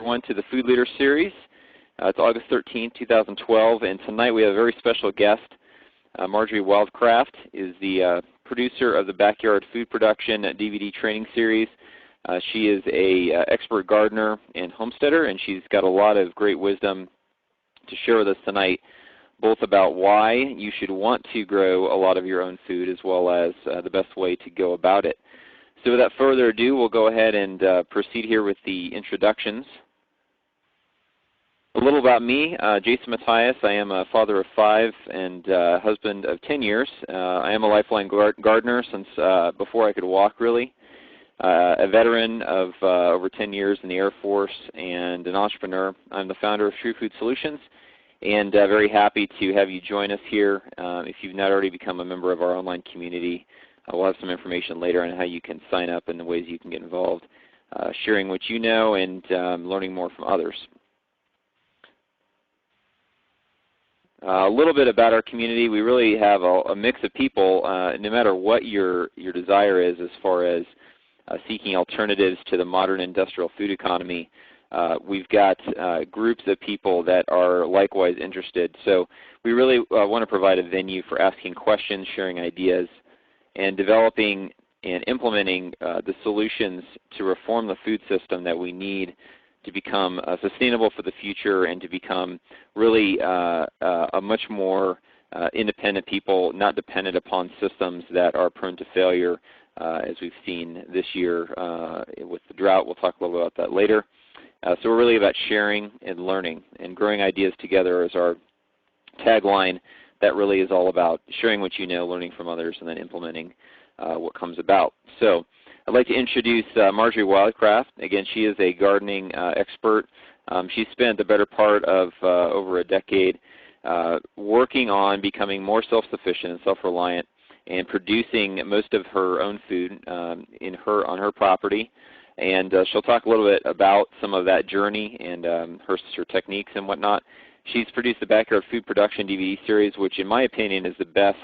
Everyone to the Food Leader Series. It's August 13, 2012, and tonight we have a very special guest. Marjory Wildcraft is the producer of the Backyard Food Production DVD training series. She is an expert gardener and homesteader, and she's got a lot of great wisdom to share with us tonight, both about why you should want to grow a lot of your own food as well as the best way to go about it. So without further ado, we'll go ahead and proceed here with the introductions. A little about me, Jason Matthias. I am a father of 5 and husband of 10 years. I am a lifelong gardener since before I could walk, really. A veteran of over 10 years in the Air Force and an entrepreneur. I'm the founder of True Food Solutions, and very happy to have you join us here. If you've not already become a member of our online community, we'll have some information later on how you can sign up and the ways you can get involved, sharing what you know and learning more from others. A little bit about our community. We really have a mix of people, no matter what your desire is as far as seeking alternatives to the modern industrial food economy. We've got groups of people that are likewise interested. So we really want to provide a venue for asking questions, sharing ideas, and developing and implementing the solutions to reform the food system that we need to become sustainable for the future and to become really a much more independent people, not dependent upon systems that are prone to failure, as we've seen this year with the drought. We'll talk a little bit about that later. So we're really about sharing and learning, and growing ideas together is our tagline. That really is all about sharing what you know, learning from others, and then implementing what comes about. So I'd like to introduce Marjory Wildcraft. Again, she is a gardening expert. She spent the better part of over a decade working on becoming more self-sufficient and self-reliant and producing most of her own food on her property. And she'll talk a little bit about some of that journey and her techniques and whatnot. She's produced the Backyard Food Production DVD series, which in my opinion is the best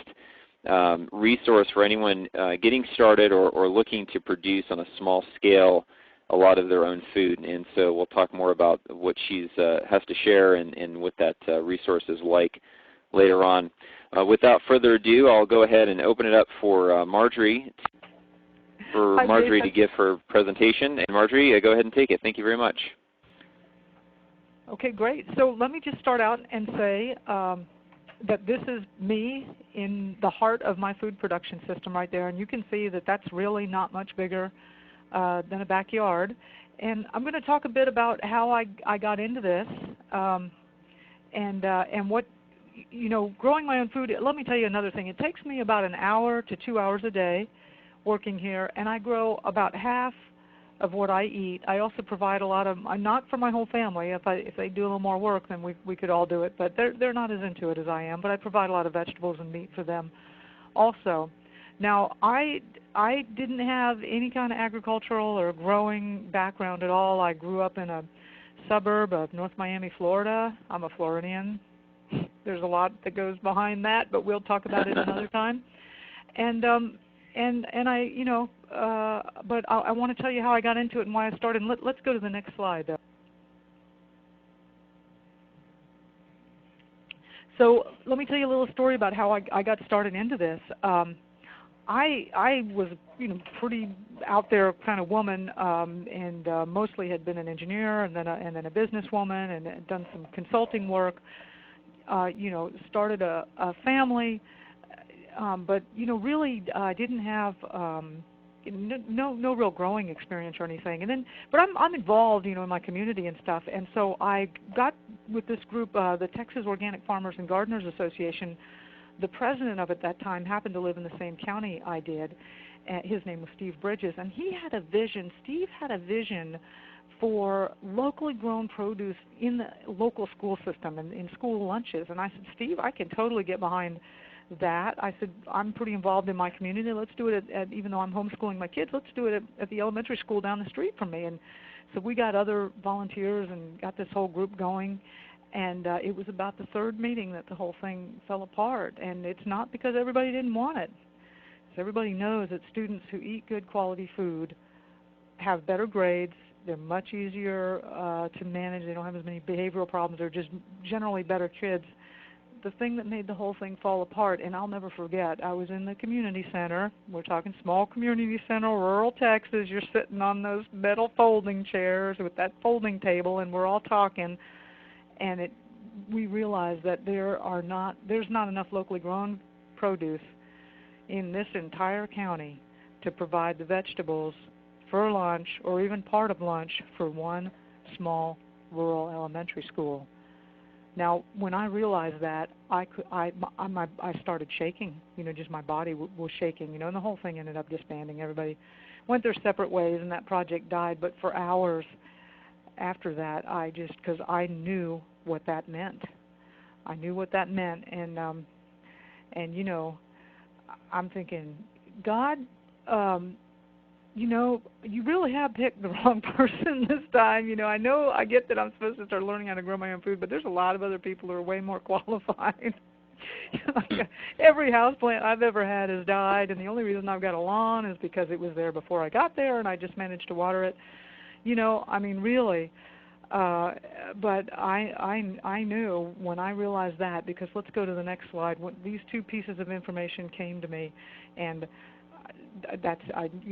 resource for anyone getting started or looking to produce on a small scale a lot of their own food. And so we'll talk more about what she has to share and what that resource is like later on. Without further ado, I'll go ahead and open it up for Marjory to give her presentation. And Marjory, go ahead and take it. Thank you very much. Okay, great. So let me just start out and say that this is me in the heart of my food production system right there, and you can see that that's really not much bigger than a backyard. And I'm going to talk a bit about how I got into this and what, growing my own food. Let me tell you another thing. It takes me about an hour to 2 hours a day working here, and I grow about half of what I eat. I also provide a lot of, not for my whole family. If they do a little more work, then we could all do it. But they're not as into it as I am. But I provide a lot of vegetables and meat for them also. Now, I didn't have any kind of agricultural or growing background at all. I grew up in a suburb of North Miami, Florida. I'm a Floridian. There's a lot that goes behind that, but we'll talk about it another time. And I, but I want to tell you how I got into it and why I started. Let's go to the next slide. So let me tell you a little story about how I got started into this. I was, pretty out there kind of woman, and mostly had been an engineer and then a businesswoman, and had done some consulting work. Started a family. But really, I didn't have no real growing experience or anything. But I'm involved, in my community and stuff. And so I got with this group, the Texas Organic Farmers and Gardeners Association. The president of it at that time happened to live in the same county I did. His name was Steve Bridges, and he had a vision. Steve had a vision for locally grown produce in the local school system and in school lunches. And I said, Steve, I can totally get behind that. I said, I'm pretty involved in my community. Let's do it at even though I'm homeschooling my kids, let's do it at the elementary school down the street from me. And so we got other volunteers and got this whole group going. And it was about the third meeting that the whole thing fell apart. And it's not because everybody didn't want it. Everybody knows that students who eat good quality food have better grades They're much easier to manage. They don't have as many behavioral problems. They're just generally better kids. The thing that made the whole thing fall apart, and I'll never forget, I was in the community center. We're talking small community center, rural Texas. You're sitting on those metal folding chairs with that folding table, and we're all talking. And we realized that there's not enough locally grown produce in this entire county to provide the vegetables for lunch or even part of lunch for one small rural elementary school. Now, when I realized that, I started shaking. Just my body was shaking. And the whole thing ended up disbanding. Everybody went their separate ways, and that project died. But for hours after that, because I knew what that meant. I knew what that meant, and I'm thinking, God, you really have picked the wrong person this time. I get that I'm supposed to start learning how to grow my own food, but there's a lot of other people who are way more qualified. Every houseplant I've ever had has died, and the only reason I've got a lawn is because it was there before I got there, and I just managed to water it. Really. But I knew when I realized that, because let's go to the next slide. When these two pieces of information came to me, and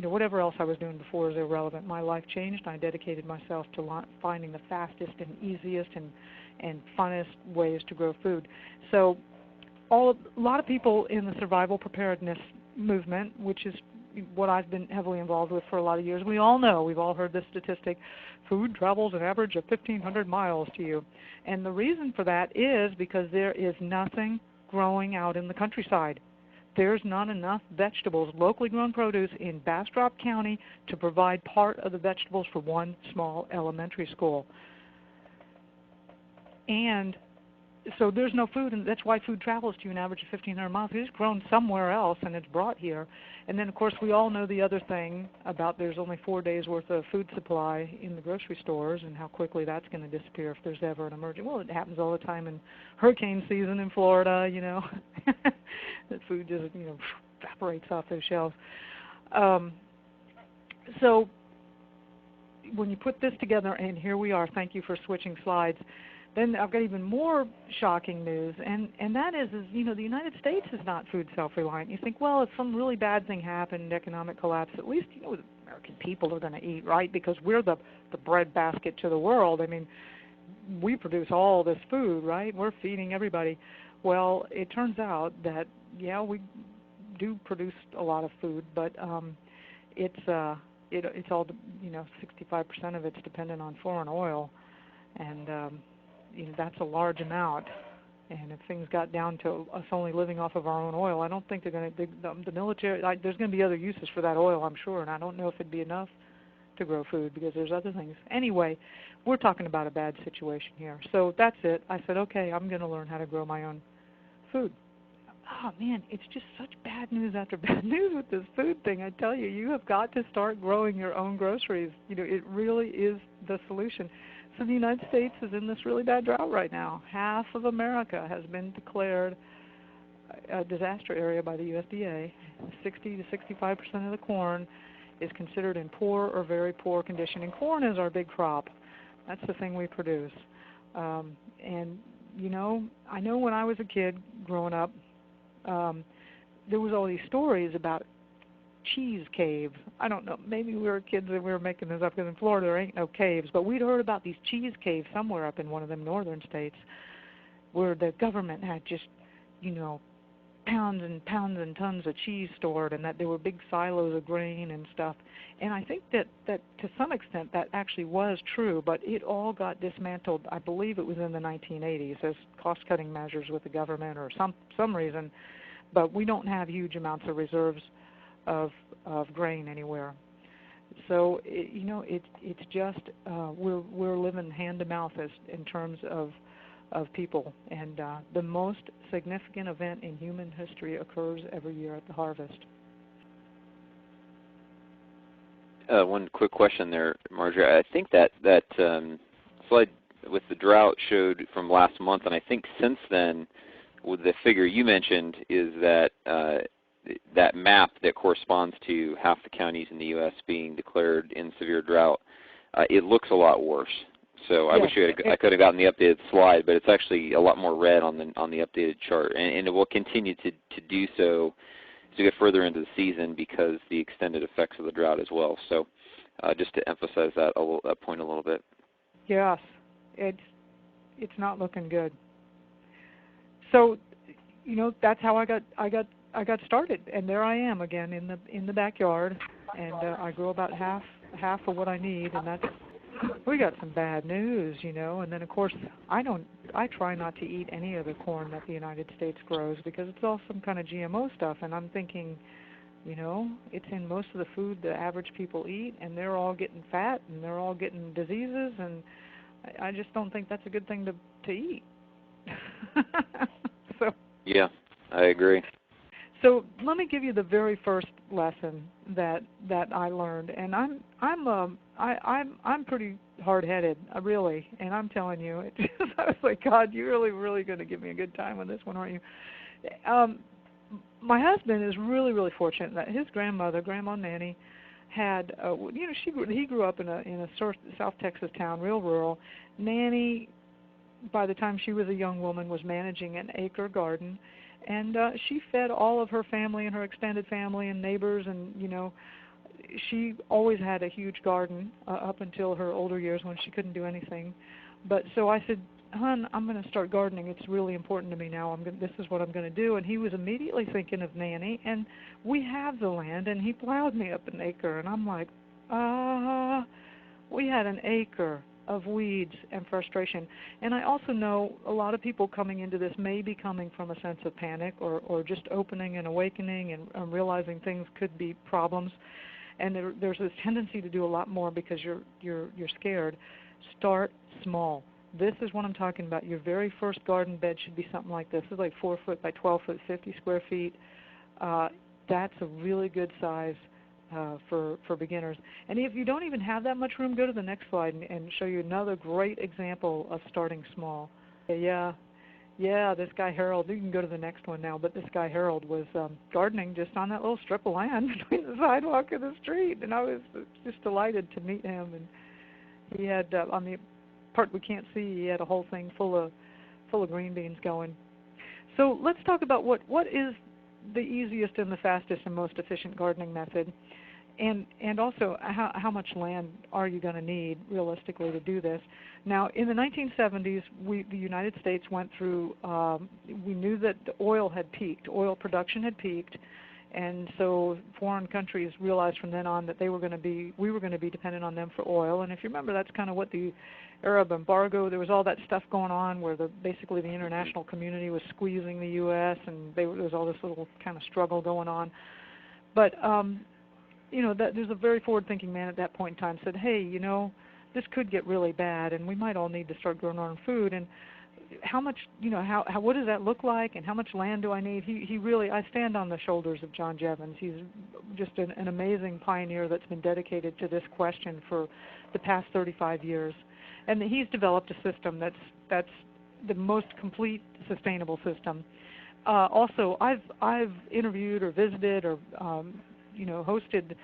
whatever else I was doing before is irrelevant. My life changed, and I dedicated myself to finding the fastest and easiest and funnest ways to grow food. So a lot of people in the survival preparedness movement, which is what I've been heavily involved with for a lot of years, we all know, we've all heard this statistic, food travels an average of 1,500 miles to you. And the reason for that is because there is nothing growing out in the countryside. There's not enough vegetables, locally grown produce in Bastrop County to provide part of the vegetables for one small elementary school. And so there's no food, and that's why food travels to you an average of 1,500 miles. It's grown somewhere else, and it's brought here. And then, of course, we all know the other thing about there's only 4 days' worth of food supply in the grocery stores, and how quickly that's going to disappear if there's ever an emergency. Well, it happens all the time in hurricane season in Florida, that food just, evaporates off those shelves. So when you put this together, and here we are, thank you for switching slides, then I've got even more shocking news, and that is the United States is not food self-reliant. You think, well, if some really bad thing happened, economic collapse, at least the American people are going to eat, right? Because we're the breadbasket to the world. I mean, we produce all this food, right? We're feeding everybody. Well, it turns out that, yeah, we do produce a lot of food, but it's all, 65% of it's dependent on foreign oil, and that's a large amount. And if things got down to us only living off of our own oil, I don't think they're going to, the military, there's going to be other uses for that oil, I'm sure, and I don't know if it'd be enough to grow food because there's other things. Anyway, we're talking about a bad situation here. So that's it. I said, okay, I'm going to learn how to grow my own food. Oh, man, it's just such bad news after bad news with this food thing. I tell you, you have got to start growing your own groceries. It really is the solution. So the United States is in this really bad drought right now. Half of America has been declared a disaster area by the USDA. 60 to 65% of the corn is considered in poor or very poor condition. And corn is our big crop. That's the thing we produce. And, I know when I was a kid growing up, there was all these stories about cheese caves. I don't know, maybe we were kids and we were making this up because in Florida there ain't no caves, but we'd heard about these cheese caves somewhere up in one of them northern states where the government had just, pounds and pounds and tons of cheese stored, and that there were big silos of grain and stuff. And I think that to some extent that actually was true, but it all got dismantled, I believe it was in the 1980s, as cost-cutting measures with the government or some reason, but we don't have huge amounts of reserves of grain anywhere. So it's just we're living hand to mouth in terms of people, and the most significant event in human history occurs every year at the harvest. One quick question there, Marjory. I think that slide with the drought showed from last month, and I think since then, with the figure you mentioned, is that that map that corresponds to half the counties in the U.S. being declared in severe drought. it looks a lot worse. So I Yes. wish I could have gotten the updated slide, but it's actually a lot more red on the updated chart, and it will continue to do so as we get further into the season because the extended effects of the drought as well. So just to emphasize that point a little bit. Yes, it's not looking good. So, that's how I got started, and there I am again in the backyard, and I grow about half of what I need, and we got some bad news, and then of course I try not to eat any of the corn that the United States grows because it's all some kind of GMO stuff, and I'm thinking, it's in most of the food the average people eat, and they're all getting fat and they're all getting diseases, and I just don't think that's a good thing to eat. So yeah, I agree. So let me give you the very first lesson that I learned, and I'm pretty hard-headed, really, and I'm telling you, I was like, God, you're really going to give me a good time on this one, aren't you? My husband is really fortunate that his grandmother, Grandma Nanny, had he grew up in a South Texas town, real rural. Nanny, by the time she was a young woman, was managing an acre garden. And she fed all of her family and her extended family and neighbors, and she always had a huge garden up until her older years when she couldn't do anything. But so I said, "Hon, I'm going to start gardening. It's really important to me now. This is what I'm going to do." And he was immediately thinking of Nanny, and we have the land, and he plowed me up an acre, and I'm like, we had an acre of weeds and frustration. And I also know a lot of people coming into this may be coming from a sense of panic or just opening and awakening and realizing things could be problems. And there's this tendency to do a lot more because you're scared. Start small. This is what I'm talking about. Your very first garden bed should be something like this. It's like 4 foot by 12 foot, 50 square feet. That's a really good size for beginners. And if you don't even have that much room, go to the next slide and show you another great example of starting small. Yeah, this guy Harold, you can go to the next one now, but this guy Harold was gardening just on that little strip of land between the sidewalk and the street, and I was just delighted to meet him. And he had, on the part we can't see, he had a whole thing full of green beans going. So let's talk about what is the easiest and the fastest and most efficient gardening method, and also how much land are you going to need realistically to do this. Now, in the 1970s, the United States went through, we knew that the oil production had peaked, and so foreign countries realized from then on that we were going to be dependent on them for oil. And if you remember, that's kind of what the Arab embargo, there was all that stuff going on where basically the international community was squeezing the U.S. and there was all this little kind of struggle going on. But there's a very forward-thinking man at that point in time said, hey, this could get really bad, and we might all need to start growing our own food. And how much, what does that look like, and how much land do I need? He really, I stand on the shoulders of John Jevons. He's just an amazing pioneer that's been dedicated to this question for the past 35 years. And he's developed a system that's the most complete sustainable system. Also, I've interviewed or visited or hosted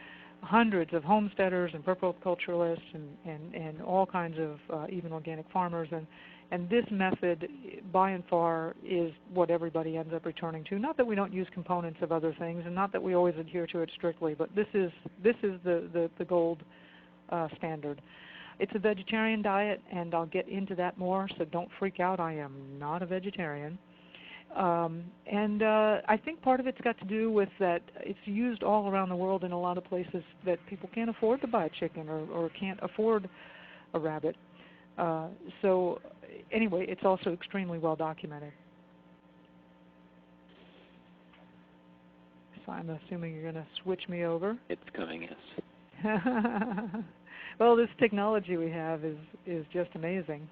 hundreds of homesteaders and permaculturalists and all kinds of even organic farmers, and this method by and far is what everybody ends up returning to. Not that we don't use components of other things, and not that we always adhere to it strictly, but this is the gold standard. It's a vegetarian diet, and I'll get into that more, so don't freak out. I am not a vegetarian. And I think part of it's got to do with that it's used all around the world in a lot of places that people can't afford to buy a chicken or can't afford a rabbit. So anyway, it's also extremely well documented. So I'm assuming you're going to switch me over. It's coming, yes. Well, this technology we have is just amazing.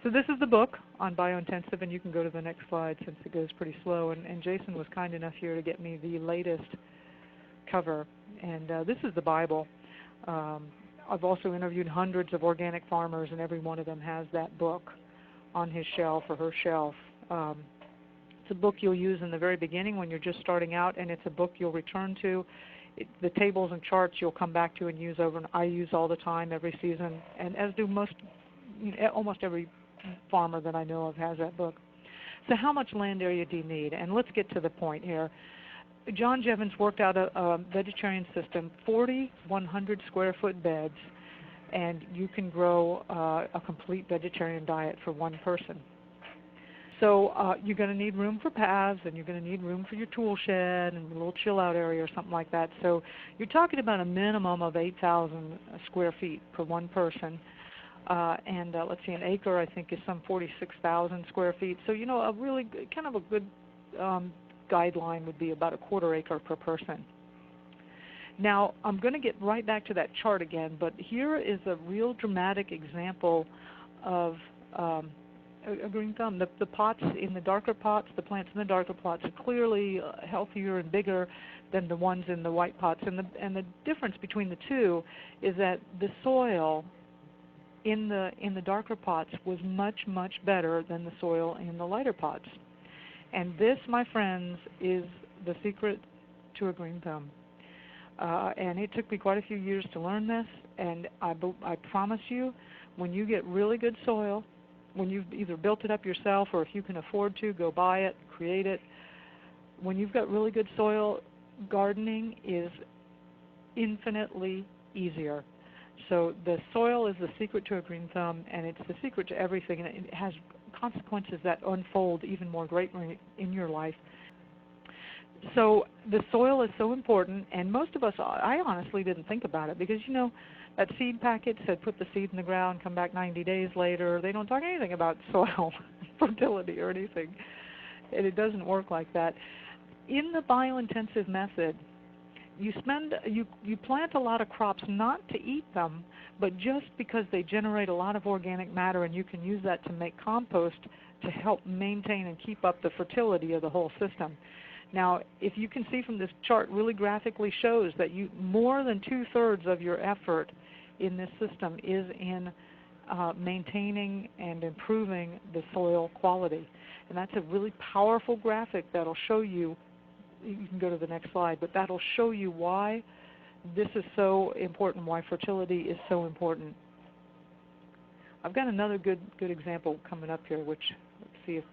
So this is the book on Biointensive, and you can go to the next slide since it goes pretty slow. And Jason was kind enough here to get me the latest cover. And this is the Bible. I've also interviewed hundreds of organic farmers, and every one of them has that book on his shelf or her shelf. It's a book you'll use in the very beginning when you're just starting out, and it's a book you'll return to. the tables and charts you'll come back to and use over, and I use all the time every season, and as do almost every farmer that I know of has that book. So how much land area do you need? And let's get to the point here. John Jevons worked out a vegetarian system, 40 100 square foot beds, and you can grow a complete vegetarian diet for one person. So you're going to need room for paths, and you're going to need room for your tool shed and a little chill out area or something like that. So you're talking about a minimum of 8,000 square feet per one person. And let's see, an acre I think is some 46,000 square feet. So a really kind of a good guideline would be about a quarter acre per person. Now I'm going to get right back to that chart again, but here is a real dramatic example of a green thumb. The pots in the darker pots, the plants in the darker pots are clearly healthier and bigger than the ones in the white pots. And the difference between the two is that the soil in the darker pots was much, much better than the soil in the lighter pots. And this, my friends, is the secret to a green thumb. And it took me quite a few years to learn this, and I promise you, when you get really good soil, when you've either built it up yourself or if you can afford to, go buy it, create it. When you've got really good soil, gardening is infinitely easier. So the soil is the secret to a green thumb, and it's the secret to everything, and it has consequences that unfold even more greatly in your life. So the soil is so important, and most of us, I honestly didn't think about it because, that seed packet said put the seed in the ground, come back 90 days later. They don't talk anything about soil fertility or anything, and it doesn't work like that. In the biointensive method, you plant a lot of crops not to eat them, but just because they generate a lot of organic matter, and you can use that to make compost to help maintain and keep up the fertility of the whole system. Now, if you can see from this chart, really graphically shows that more than 2/3 of your effort in this system is in maintaining and improving the soil quality. And that's a really powerful graphic that'll show you. You can go to the next slide, but that'll show you why this is so important, why fertility is so important. I've got another good example coming up here, which let's see if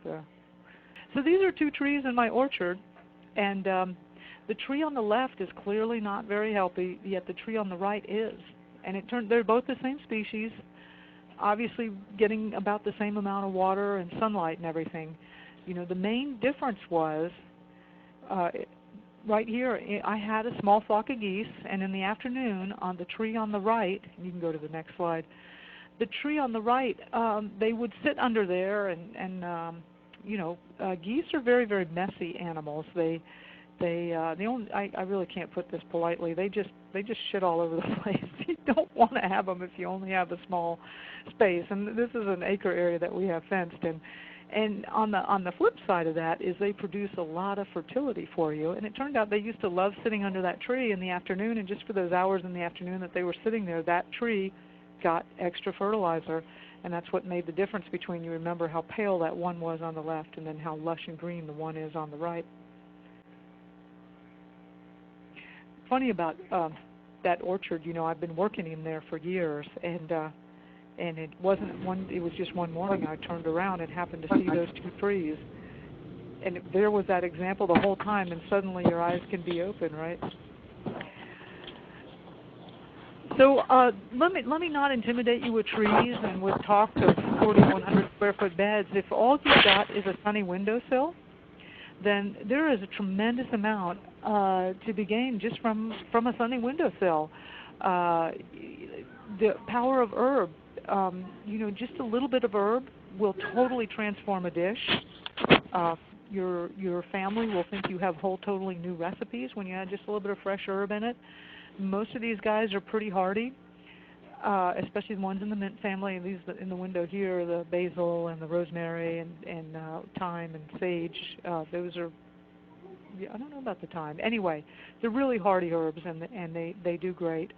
so these are two trees in my orchard, and the tree on the left is clearly not very healthy, yet the tree on the right is. And they're both the same species, obviously getting about the same amount of water and sunlight and everything. The main difference was right here, I had a small flock of geese, and in the afternoon on the tree on the right, you can go to the next slide, the tree on the right, they would sit under there, and geese are very, very messy animals. I really can't put this politely. They just shit all over the place. You don't want to have them if you only have a small space. And this is an acre area that we have fenced. And on the flip side of that is they produce a lot of fertility for you. And it turned out they used to love sitting under that tree in the afternoon. And just for those hours in the afternoon that they were sitting there, that tree got extra fertilizer. And that's what made the difference between, you remember how pale that one was on the left and then how lush and green the one is on the right. Funny about that orchard, I've been working in there for years, and it wasn't one. It was just one morning I turned around and happened to see those two trees, and there was that example the whole time. And suddenly your eyes can be open, right? So let me not intimidate you with trees and with talk of 40, 100 square foot beds. If all you've got is a sunny windowsill, then there is a tremendous amount to be gained just from a sunny windowsill. The power of herb, just a little bit of herb will totally transform a dish. Your family will think you have whole totally new recipes when you add just a little bit of fresh herb in it. Most of these guys are pretty hardy, especially the ones in the mint family. These in the window here, the basil and the rosemary and thyme and sage. Those are, I don't know about the thyme. Anyway, they're really hardy herbs, and they do great.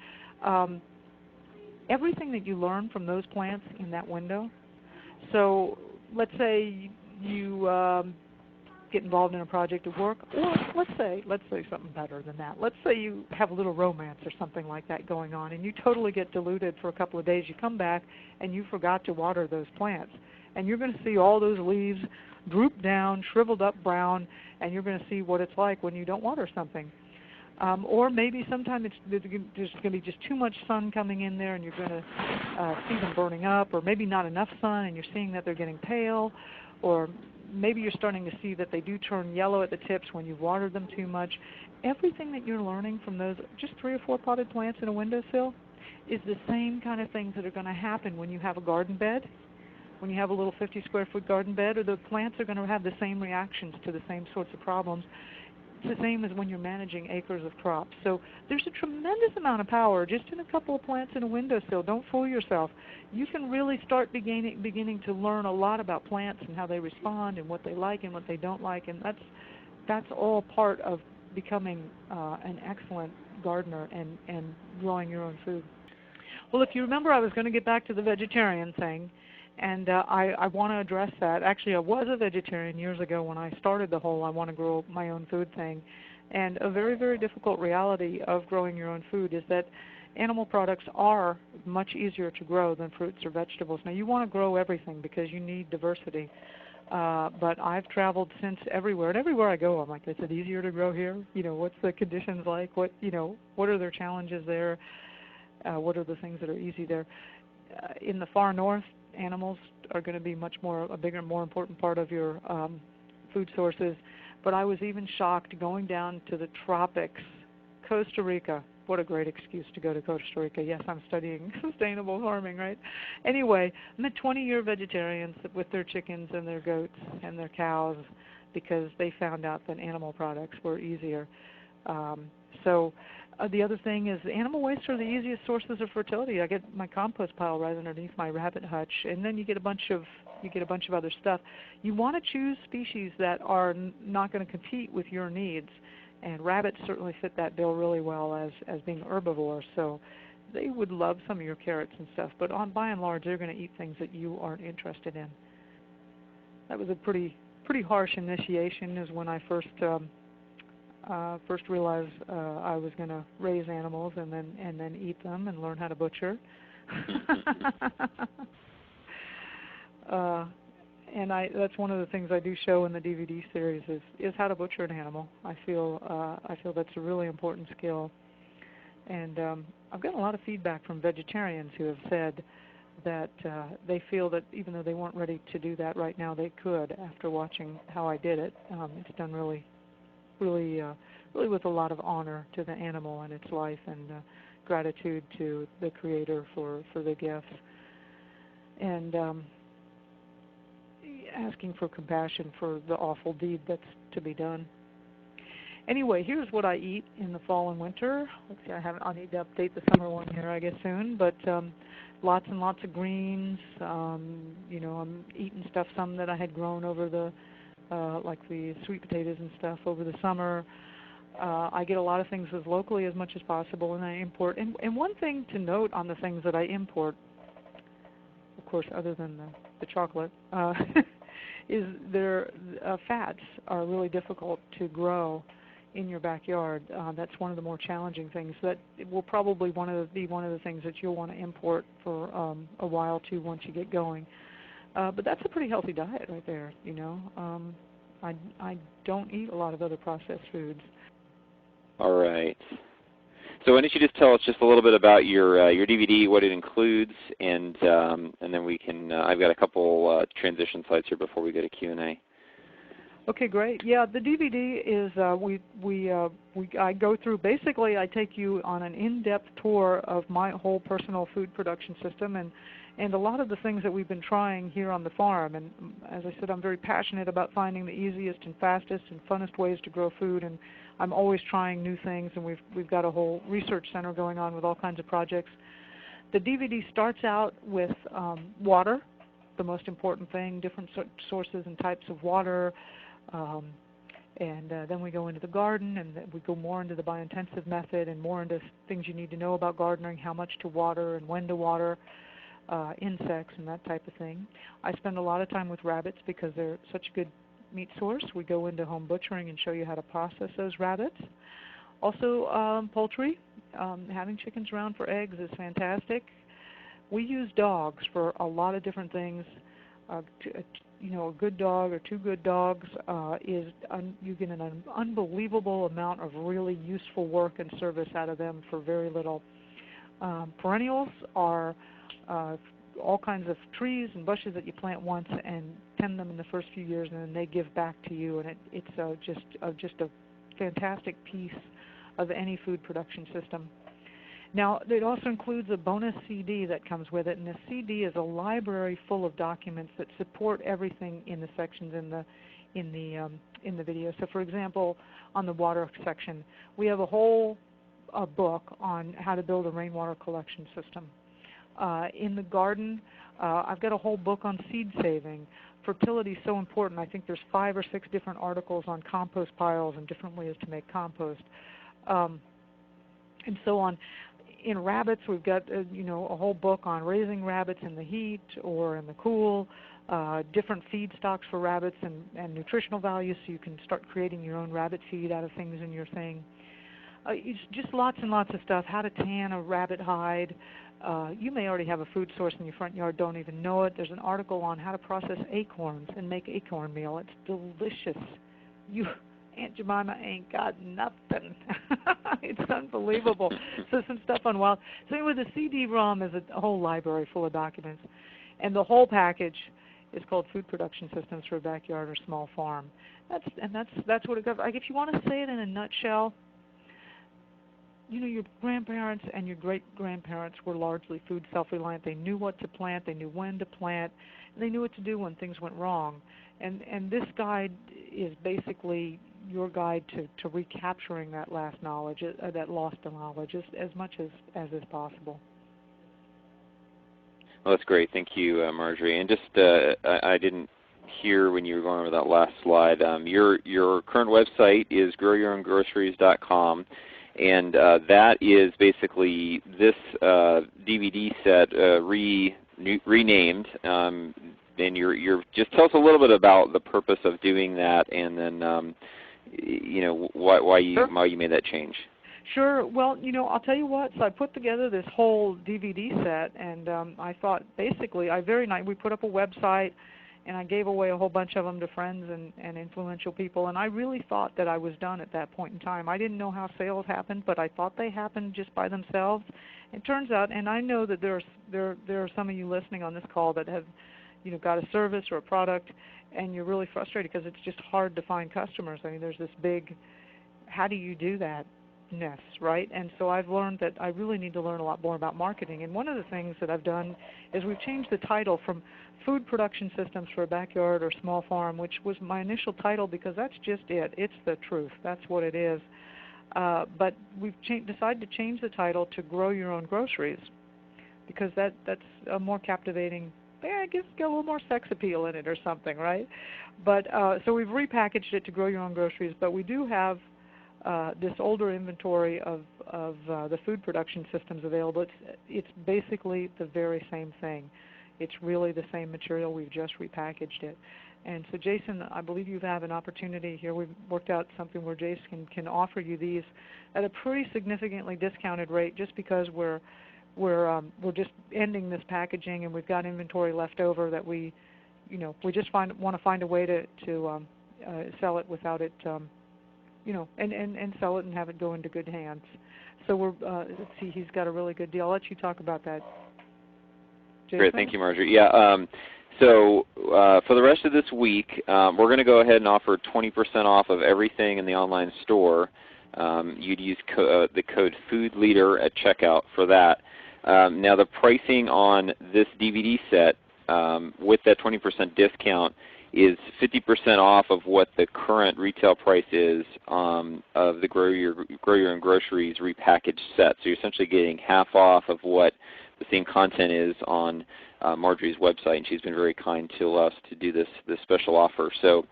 Everything that you learn from those plants in that window. So let's say you get involved in a project of work, or let's say something better than that. Let's say you have a little romance or something like that going on, and you totally get deluded for a couple of days. You come back and you forgot to water those plants, and you're going to see all those leaves droop down, shriveled up brown, and you're going to see what it's like when you don't water something. Or maybe sometime there's going to be just too much sun coming in there, and you're going to see them burning up, or maybe not enough sun, and you're seeing that they're getting pale, or maybe you're starting to see that they do turn yellow at the tips when you've watered them too much. Everything that you're learning from those just 3 or 4 potted plants in a windowsill is the same kind of things that are going to happen when you have a garden bed. When you have a little 50 square foot garden bed, or the plants are going to have the same reactions to the same sorts of problems. It's the same as when you're managing acres of crops. So there's a tremendous amount of power just in a couple of plants in a windowsill. Don't fool yourself. You can really start beginning to learn a lot about plants and how they respond and what they like and what they don't like, and that's all part of becoming an excellent gardener and growing your own food. Well, if you remember, I was going to get back to the vegetarian thing. And I want to address that. Actually, I was a vegetarian years ago when I started the whole I want to grow my own food thing. And a very, very difficult reality of growing your own food is that animal products are much easier to grow than fruits or vegetables. Now, you want to grow everything because you need diversity. But I've traveled since everywhere, and everywhere I go, I'm like, is it easier to grow here? You know, what's the conditions like? What are their challenges there? What are the things that are easy there? In the far north, animals are going to be much more a bigger, more important part of your food sources. But I was even shocked going down to the tropics, Costa Rica. What a great excuse to go to Costa Rica. Yes, I'm studying sustainable farming, right? Anyway, I met 20-year vegetarians with their chickens and their goats and their cows because they found out that animal products were easier. The other thing is animal wastes are the easiest sources of fertility. I get my compost pile right underneath my rabbit hutch, and then you get a bunch of other stuff. You want to choose species that are not going to compete with your needs, and rabbits certainly fit that bill really well as being herbivores. So they would love some of your carrots and stuff, but by and large, they're going to eat things that you aren't interested in. That was a pretty harsh initiation. Is when I first realized I was going to raise animals and then eat them and learn how to butcher. And that's one of the things I do show in the DVD series is how to butcher an animal. I feel that's a really important skill. And I've gotten a lot of feedback from vegetarians who have said that they feel that even though they weren't ready to do that right now, they could after watching how I did it. It's done really with a lot of honor to the animal and its life, and gratitude to the Creator for the gifts, and asking for compassion for the awful deed that's to be done. Anyway, here's what I eat in the fall and winter. Let's see, I need to update the summer one here, I guess, soon, but lots and lots of greens. I'm eating stuff, some that I had grown over the like the sweet potatoes and stuff over the summer. I get a lot of things as locally as much as possible, and I import. And one thing to note on the things that I import, of course, other than the chocolate, is their fats are really difficult to grow in your backyard. That's one of the more challenging things. That will probably be one of the things that you'll want to import for a while too once you get going. But that's a pretty healthy diet right there, you know. I don't eat a lot of other processed foods. All right. So why don't you just tell us just a little bit about your DVD, what it includes, and then we can. I've got a couple transition slides here before we go to Q&A. Okay, great. Yeah, the DVD is I go through. Basically, I take you on an in-depth tour of my whole personal food production system and a lot of the things that we've been trying here on the farm. And as I said, I'm very passionate about finding the easiest and fastest and funnest ways to grow food, and I'm always trying new things, and we've got a whole research center going on with all kinds of projects. The DVD starts out with water, the most important thing, different sources and types of water, and then we go into the garden, and we go more into the biointensive method and more into things you need to know about gardening, how much to water and when to water, insects and that type of thing. I spend a lot of time with rabbits because they're such good meat source. We go into home butchering and show you how to process those rabbits. Also poultry. Having chickens around for eggs is fantastic. We use dogs for a lot of different things. A good dog or 2 good dogs you get an unbelievable amount of really useful work and service out of them for very little. Perennials are all kinds of trees and bushes that you plant once and tend them in the first few years, and then they give back to you, and it's just a fantastic piece of any food production system. Now, it also includes a bonus CD that comes with it, and the CD is a library full of documents that support everything in the sections in the video. So, for example, on the water section, we have a whole book on how to build a rainwater collection system. In the garden, I've got a whole book on seed saving. Fertility is so important. I think there's 5 or 6 different articles on compost piles and different ways to make compost, and so on. In rabbits, we've got a whole book on raising rabbits in the heat or in the cool, different feed stocks for rabbits and nutritional values, so you can start creating your own rabbit feed out of things in your thing. It's just lots and lots of stuff. How to tan a rabbit hide. You may already have a food source in your front yard, don't even know it. There's an article on how to process acorns and make acorn meal. It's delicious. Aunt Jemima ain't got nothing. It's unbelievable. So some stuff on wild. So anyway, the CD-ROM is a whole library full of documents, and the whole package is called Food Production Systems for a Backyard or Small Farm. That's what it covers. Like, if you want to say it in a nutshell, your grandparents and your great-grandparents were largely food self-reliant. They knew what to plant, they knew when to plant, and they knew what to do when things went wrong. And this guide is basically your guide to recapturing that lost knowledge as much as is possible. Well, that's great. Thank you, Marjory. And just I didn't hear when you were going over that last slide. Your current website is growyourowngroceries.com. And that is basically this DVD set renamed. And you're just tell us a little bit about the purpose of doing that, and then why you made that change. Sure. Well, I'll tell you what. So I put together this whole DVD set, and I thought basically we put up a website. And I gave away a whole bunch of them to friends and influential people. And I really thought that I was done at that point in time. I didn't know how sales happened, but I thought they happened just by themselves. It turns out, and I know that there are some of you listening on this call that have, got a service or a product, and you're really frustrated because it's just hard to find customers. I mean, there's this big, how do you do that? Ness, right? And so I've learned that I really need to learn a lot more about marketing. And one of the things that I've done is we've changed the title from Food Production Systems for a Backyard or Small Farm, which was my initial title because that's just it. It's the truth. That's what it is. But we've decided to change the title to Grow Your Own Groceries because that's a more captivating, I guess, got a little more sex appeal in it or something, right? But so we've repackaged it to Grow Your Own Groceries, but we do have this older inventory of the food production systems available. It's basically the very same thing. It's really the same material. We've just repackaged it. And so, Jason, I believe you have an opportunity here. We've worked out something where Jason can offer you these at a pretty significantly discounted rate, just because we're just ending this packaging and we've got inventory left over that we just want to find a way to sell it without it. And sell it and have it go into good hands. So let's see, he's got a really good deal. I'll let you talk about that, Jason. Great, thank you, Marjory. Yeah, so for the rest of this week, we're going to go ahead and offer 20% off of everything in the online store. You'd use the code FOODLEADER at checkout for that. Now the pricing on this DVD set with that 20% discount is 50% off of what the current retail price is of the Grow Your Own Groceries repackaged set. So you're essentially getting half off of what the same content is on Marjory's website, and she's been very kind to us to do this special offer. So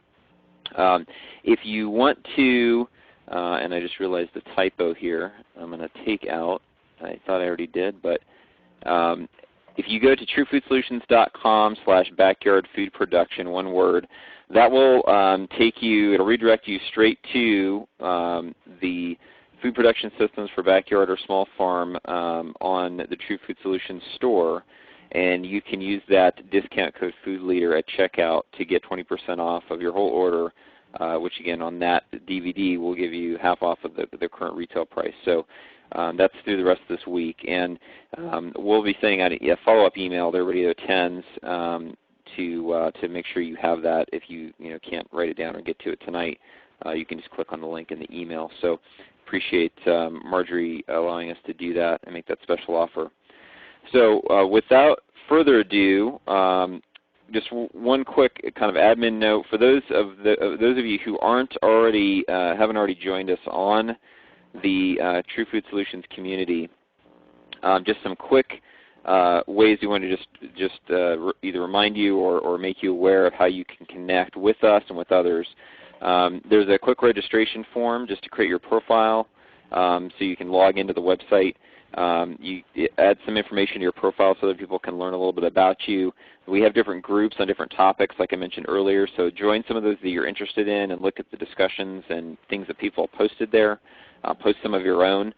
if you want to, and I just realized the typo here, I'm going to take out, I thought I already did, but if you go to truefoodsolutions.com/backyardfoodproduction, one word, that will take you, it'll redirect you straight to the food production systems for backyard or small farm on the True Food Solutions store. And you can use that discount code FoodLeader at checkout to get 20% off of your whole order, which again on that DVD will give you half off of the current retail price. So that's through the rest of this week. And we'll be sending out a follow-up email to everybody that attends to make sure you have that. If you can't write it down or get to it tonight, you can just click on the link in the email. So appreciate Marjory allowing us to do that and make that special offer. So without further ado, just one quick kind of admin note for those of you who haven't already joined us on the True Food Solutions community. Just some quick ways we want to just either remind you or make you aware of how you can connect with us and with others. There's a quick registration form just to create your profile, so you can log into the website. You add some information to your profile so that people can learn a little bit about you. We have different groups on different topics like I mentioned earlier, so join some of those that you're interested in and look at the discussions and things that people have posted there. Post some of your own.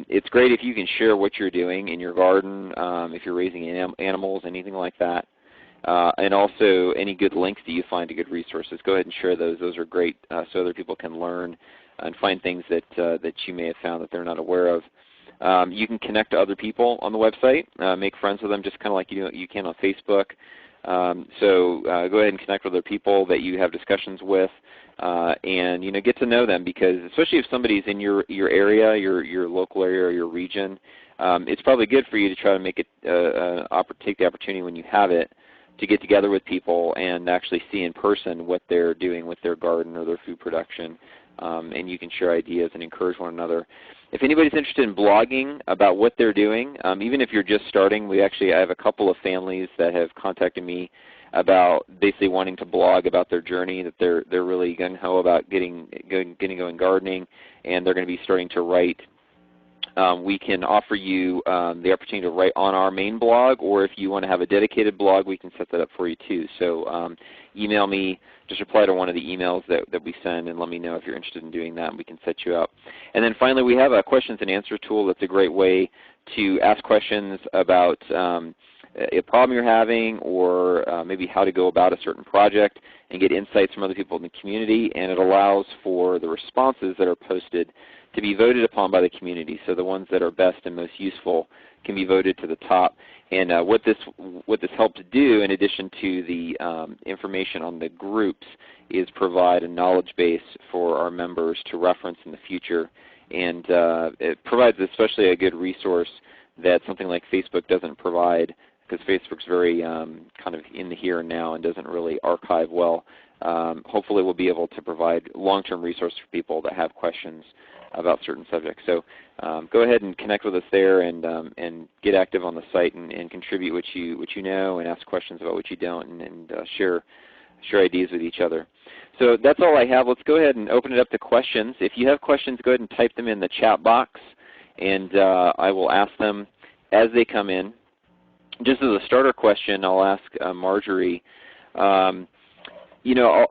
It's great if you can share what you're doing in your garden, if you're raising animals, anything like that. And also any good links that you find to good resources. Go ahead and share those. Those are great so other people can learn and find things that you may have found that they're not aware of. You can connect to other people on the website, make friends with them just kind of like you can on Facebook. So go ahead and connect with other people that you have discussions with, and get to know them, because especially if somebody's in your area, your local area or your region, it's probably good for you to try to make it take the opportunity when you have it to get together with people and actually see in person what they're doing with their garden or their food production, and you can share ideas and encourage one another. If anybody's interested in blogging about what they're doing, even if you're just starting, I have a couple of families that have contacted me about basically wanting to blog about their journey, that they're really gung-ho about getting going gardening, and they're going to be starting to write. We can offer you the opportunity to write on our main blog, or if you want to have a dedicated blog, we can set that up for you too. So email me, just reply to one of the emails that we send and let me know if you're interested in doing that, and we can set you up. And then finally, we have a questions and answer tool that's a great way to ask questions about a problem you're having, or maybe how to go about a certain project, and get insights from other people in the community. And it allows for the responses that are posted to be voted upon by the community. So the ones that are best and most useful can be voted to the top. And what this helps do, in addition to the information on the groups, is provide a knowledge base for our members to reference in the future. And it provides especially a good resource that something like Facebook doesn't provide, because Facebook's very kind of in the here and now and doesn't really archive well. Hopefully we'll be able to provide long-term resources for people that have questions about certain subjects. So go ahead and connect with us there, and get active on the site, and contribute what you know, and ask questions about what you don't, and share ideas with each other. So that's all I have. Let's go ahead and open it up to questions. If you have questions, go ahead and type them in the chat box, and I will ask them as they come in. Just as a starter question, I'll ask Marjory. A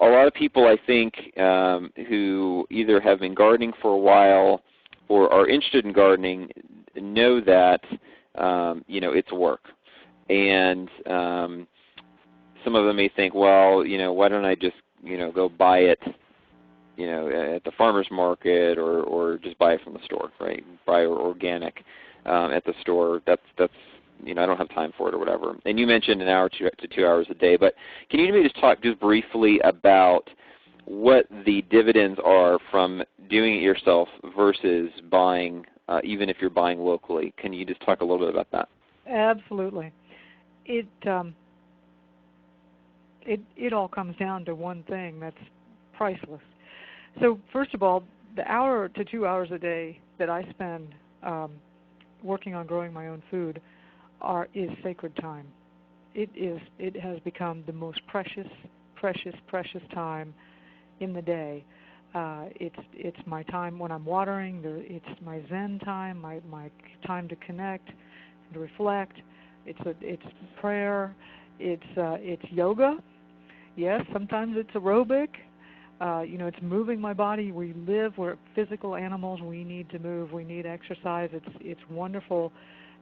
lot of people, I think, who either have been gardening for a while or are interested in gardening know that it's work, and some of them may think, well, why don't I just go buy it, at the farmer's market, or just buy it from the store, right? Buy organic at the store. That's I don't have time for it or whatever. And you mentioned an hour to 2 hours a day, but can you maybe just talk just briefly about what the dividends are from doing it yourself versus buying, even if you're buying locally? Can you just talk a little bit about that? Absolutely. It all comes down to one thing that's priceless. So first of all, the hour to 2 hours a day that I spend working on growing my own food is sacred time. It has become the most precious time in the day. It's my time when I'm watering. It's my Zen time, my time to connect and to reflect. It's prayer. It's yoga. Yes, sometimes it's aerobic. It's moving my body. We're physical animals. We need to move. We need exercise. It's wonderful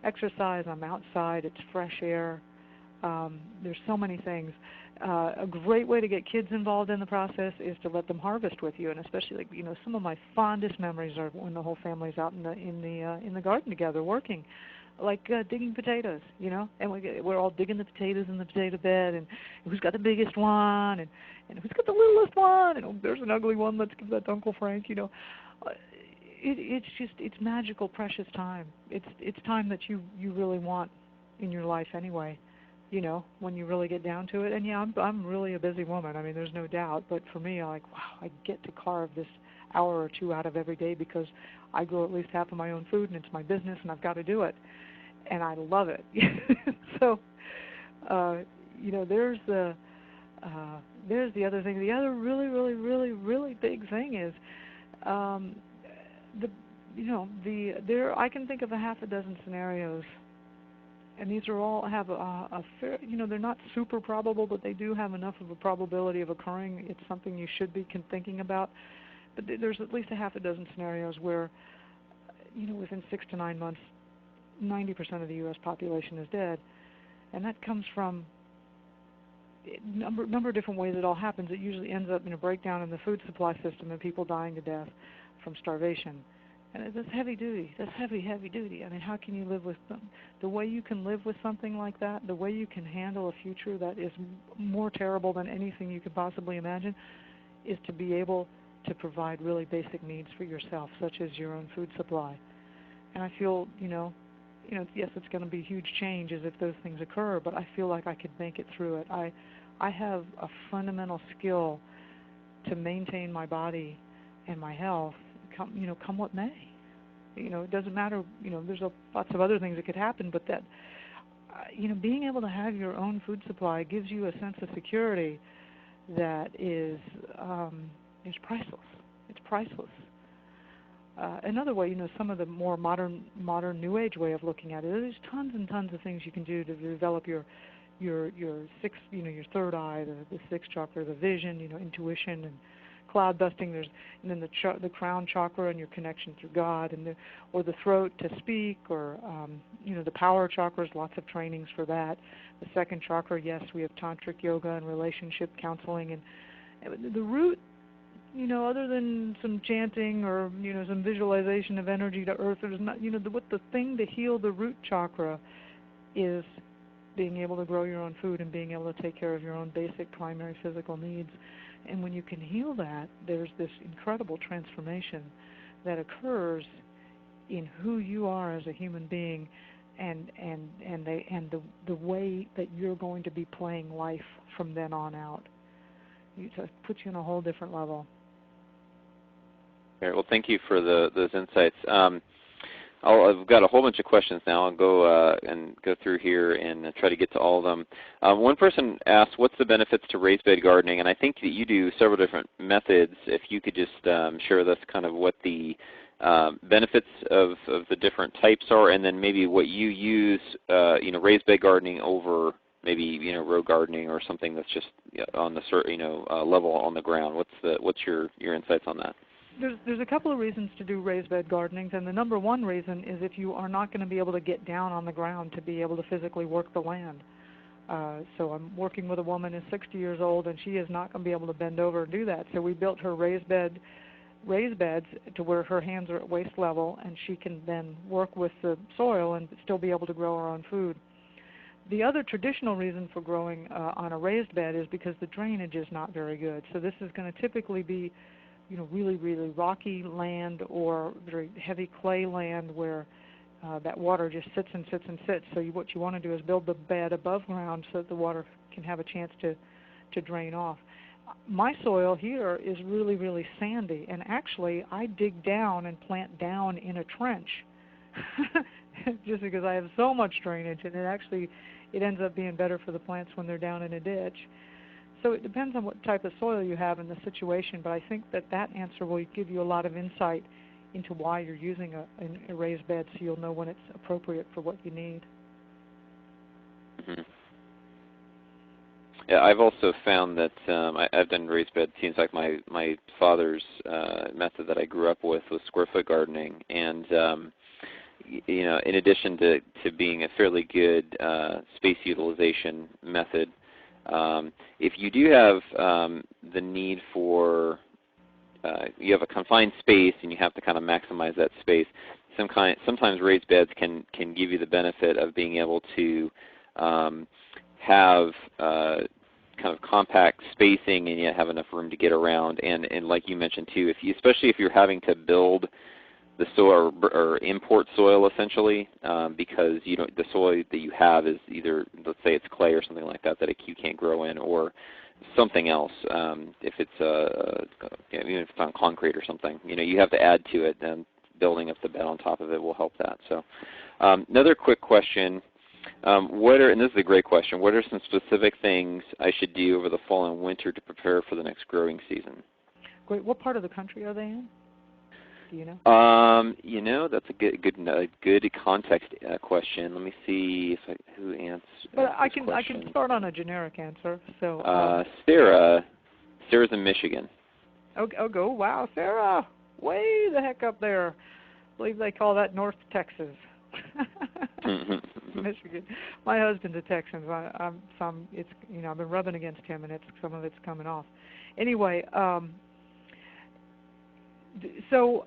exercise. I'm outside. It's fresh air. There's so many things. A great way to get kids involved in the process is to let them harvest with you, and especially some of my fondest memories are when the whole family's out in the garden together working, like digging potatoes, and we're all digging the potatoes in the potato bed, and who's got the biggest one, and who's got the littlest one, and there's an ugly one, let's give that to Uncle Frank, It's magical, precious time. It's time that you really want in your life anyway. When you really get down to it. And yeah, I'm really a busy woman. I mean, there's no doubt. But for me, wow, I get to carve this hour or two out of every day because I grow at least half of my own food, and it's my business, and I've got to do it. And I love it. So, there's the other thing. The other really, really, really, really big thing is I can think of a half a dozen scenarios. And these are all have a fair, they're not super probable, but they do have enough of a probability of occurring. It's something you should be thinking about. But there's at least a half a dozen scenarios where, within 6 to 9 months, 90% of the U.S. population is dead. And that comes from a number of different ways it all happens. It usually ends up in a breakdown in the food supply system and people dying to death from starvation. And that's heavy duty. That's heavy duty. I mean, how can you live with them? The way you can live with something like that, the way you can handle a future that is more terrible than anything you could possibly imagine, is to be able to provide really basic needs for yourself, such as your own food supply. And I feel, yes, it's going to be huge changes if those things occur, but I feel like I could make it through it. I have a fundamental skill to maintain my body and my health, come what may. It doesn't matter, there's lots of other things that could happen, but that, being able to have your own food supply gives you a sense of security that is priceless. It's priceless. Another way, some of the more modern New Age way of looking at it, there's tons and tons of things you can do to develop your sixth, your third eye, the sixth chakra, the vision, intuition, and cloud busting. And then the crown chakra and your connection through God, or the throat to speak, or the power chakras. Lots of trainings for that. The second chakra, yes, we have tantric yoga and relationship counseling, and the root. Other than some chanting or some visualization of energy to earth, there's not. The thing to heal the root chakra is being able to grow your own food and being able to take care of your own basic primary physical needs. And when you can heal that, there's this incredible transformation that occurs in who you are as a human being, and the way that you're going to be playing life from then on out. It puts you on a whole different level. Well, thank you for those insights. I've got a whole bunch of questions now. I'll go and go through here and try to get to all of them. One person asked, what's the benefits to raised bed gardening? And I think that you do several different methods. If you could just share with us kind of what the benefits of the different types are, and then maybe what you use, raised bed gardening over maybe row gardening or something that's just on the level on the ground. What's your insights on that? There's a couple of reasons to do raised bed gardenings, and the number one reason is if you are not going to be able to get down on the ground to be able to physically work the land. So I'm working with a woman who's 60 years old, and she is not going to be able to bend over and do that. So we built her raised beds to where her hands are at waist level, and she can then work with the soil and still be able to grow her own food. The other traditional reason for growing on a raised bed is because the drainage is not very good. So this is going to typically be really, really rocky land or very heavy clay land where that water just sits and sits and sits. So what you want to do is build the bed above ground so that the water can have a chance to drain off. My soil here is really, really sandy, and actually I dig down and plant down in a trench just because I have so much drainage, and it ends up being better for the plants when they're down in a ditch. So it depends on what type of soil you have in the situation, but I think that answer will give you a lot of insight into why you're using a raised bed, so you'll know when it's appropriate for what you need. Hmm. Yeah, I've also found that I've done raised bed. It seems like my father's method that I grew up with was square foot gardening, and in addition to being a fairly good space utilization method, if you do have the need for you have a confined space and you have to kind of maximize that space, sometimes raised beds can give you the benefit of being able to have kind of compact spacing and yet have enough room to get around. And like you mentioned too, especially if you're having to build the soil or import soil essentially, because the soil that you have is either, let's say it's clay or something like that you can't grow in, or something else. If it's even if it's on concrete or something, you have to add to it. Then building up the bed on top of it will help that. So another quick question. And this is a great question, what are some specific things I should do over the fall and winter to prepare for the next growing season? Great. What part of the country are they in? Do you know? That's a good context question. Let me see who answers. But I can start on a generic answer. So Sarah's in Michigan. Oh, wow, Sarah, way the heck up there. I believe they call that North Texas. Michigan. My husband's a Texan. I've been rubbing against him, and some of it's coming off. Anyway, so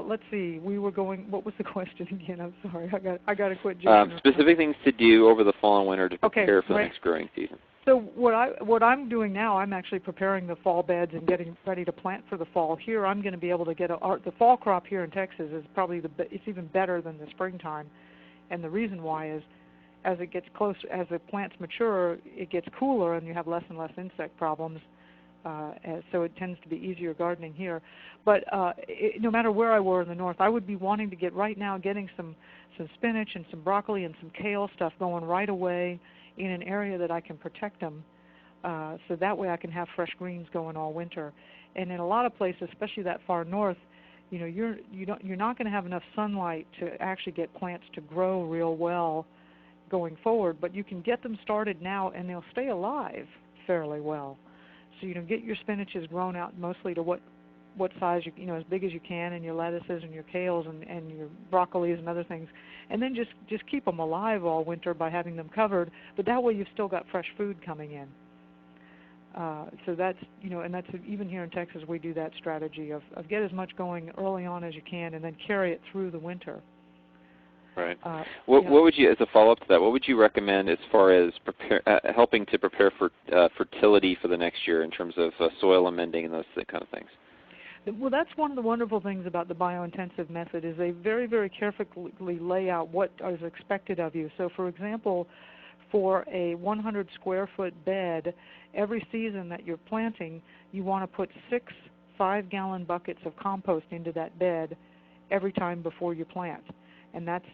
let's see. We were going. What was the question again? I'm sorry. I got to quit. Specific things to do over the fall and winter to prepare for the next growing season. So what I'm doing now, I'm actually preparing the fall beds and getting ready to plant for the fall. Here, I'm going to be able to get the fall crop here in Texas is probably it's even better than the springtime, and the reason why is as it gets closer, as the plants mature, it gets cooler and you have less and less insect problems. So it tends to be easier gardening here. But no matter where I were in the north, I would be wanting to getting some spinach and some broccoli and some kale stuff going right away in an area that I can protect them, so that way I can have fresh greens going all winter. And in a lot of places, especially that far north, you're not going to have enough sunlight to actually get plants to grow real well going forward. But you can get them started now, and they'll stay alive fairly well. So get your spinaches grown out mostly to what size as big as you can, and your lettuces and your kales and your broccolis and other things, and then just keep them alive all winter by having them covered. But that way you've still got fresh food coming in. So that's and that's even here in Texas we do that strategy of get as much going early on as you can, and then carry it through the winter. Right. What would you, as a follow-up to that, what would you recommend as far as helping to prepare for fertility for the next year in terms of soil amending and those kind of things? Well, that's one of the wonderful things about the biointensive method is they very, very carefully lay out what is expected of you. So, for example, for a 100 square foot bed, every season that you're planting, you want to put 6 5-gallon buckets of compost into that bed every time before you plant. And that's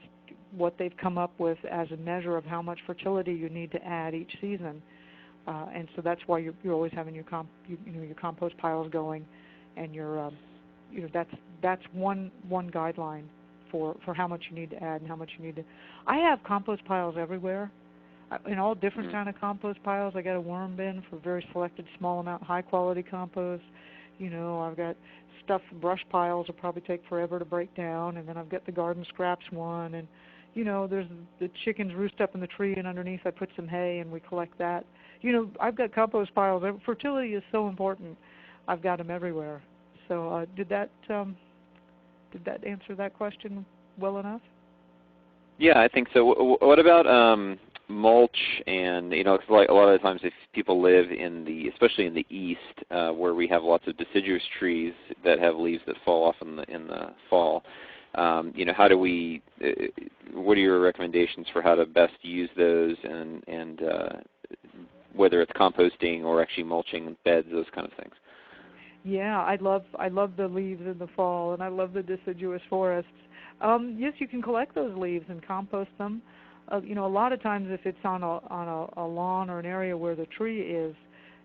what they've come up with as a measure of how much fertility you need to add each season. And so that's why you're always having your compost piles going. And that's one guideline for how much you need to add and how much you need to. I have compost piles everywhere, in all different kind of compost piles. I got a worm bin for very selected small amount, high quality compost. I've got brush piles will probably take forever to break down, and then I've got the garden scraps one, and there's the chickens roost up in the tree, and underneath I put some hay and we collect that. I've got compost piles. Fertility is so important. I've got them everywhere. So did that answer that question well enough? Yeah, I think so. What about mulch? And cause like a lot of the times, if people live especially in the east, where we have lots of deciduous trees that have leaves that fall off in the fall, how do we? What are your recommendations for how to best use those, and whether it's composting or actually mulching beds, those kind of things? Yeah, I love the leaves in the fall, and I love the deciduous forests. Yes, you can collect those leaves and compost them. A lot of times if it's on a lawn or an area where the tree is,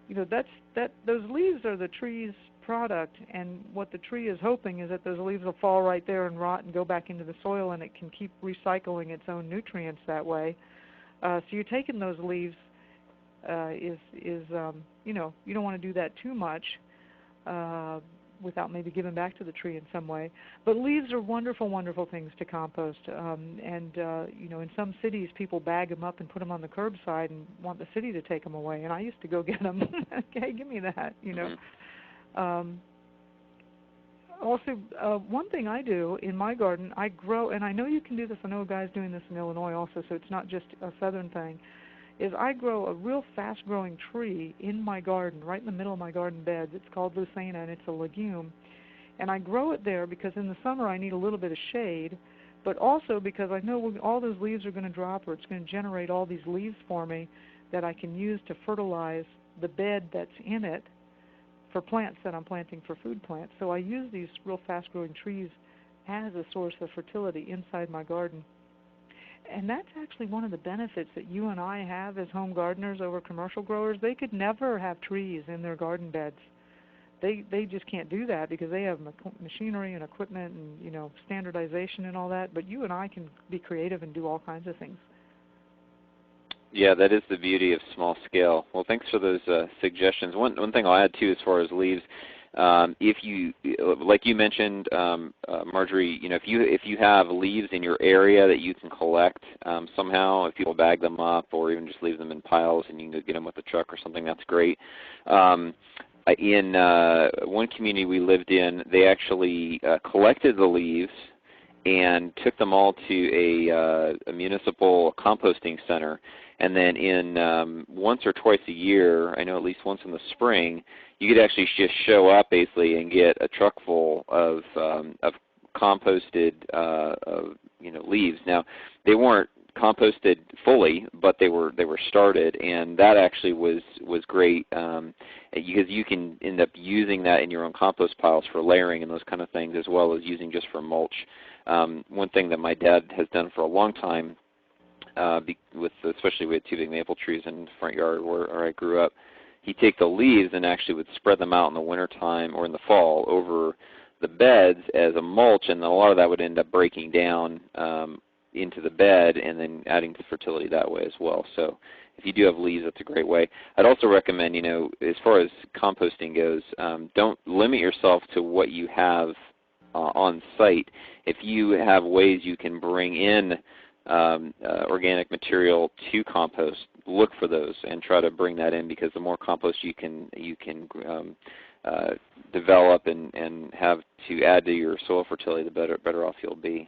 those leaves are the tree's product, and what the tree is hoping is that those leaves will fall right there and rot and go back into the soil, and it can keep recycling its own nutrients that way. So you're taking those leaves you know, you don't want to do that too much without maybe giving back to the tree in some way. But leaves are wonderful, wonderful things to compost. You know, in some cities, people bag them up and put them on the curbside and want the city to take them away. And I used to go get them. Hey, give me that, you know. Also, one thing I do in my garden, I grow, and I know you can do this, I know guys doing this in Illinois also, so it's not just a southern thing, is I grow a real fast-growing tree in my garden, right in the middle of my garden beds. It's called Lucena, and it's a legume. And I grow it there because in the summer I need a little bit of shade, but also because I know all those leaves are going to drop, or it's going to generate all these leaves for me that I can use to fertilize the bed that's in it for plants that I'm planting for food plants. So I use these real fast-growing trees as a source of fertility inside my garden. And that's actually one of the benefits that you and I have as home gardeners over commercial growers. They could never have trees in their garden beds. They just can't do that because they have machinery and equipment and, you know, standardization and all that. But you and I can be creative and do all kinds of things. Yeah, that is the beauty of small scale. Well, thanks for those suggestions. One thing I'll add too, as far as leaves, if you, like you mentioned, Marjory, you know, if you have leaves in your area that you can collect somehow, if people bag them up or even just leave them in piles and you can go get them with a truck or something, that's great. In one community we lived in, they actually collected the leaves and took them all to a municipal composting center. And then in once or twice a year, I know at least once in the spring, you could actually just show up basically and get a truck full of composted you know, leaves. Now, they weren't composted fully, but they were started, and that actually was great because you can end up using that in your own compost piles for layering and those kind of things, as well as using just for mulch. One thing that my dad has done for a long time, especially with two big maple trees in the front yard where I grew up, he'd take the leaves and actually would spread them out in the wintertime or in the fall over the beds as a mulch, and then a lot of that would end up breaking down into the bed and then adding to fertility that way as well. So if you do have leaves, that's a great way. I'd also recommend, you know, as far as composting goes, don't limit yourself to what you have on site. If you have ways you can bring in organic material to compost, look for those and try to bring that in, because the more compost you can develop and have to add to your soil fertility, the better off you'll be.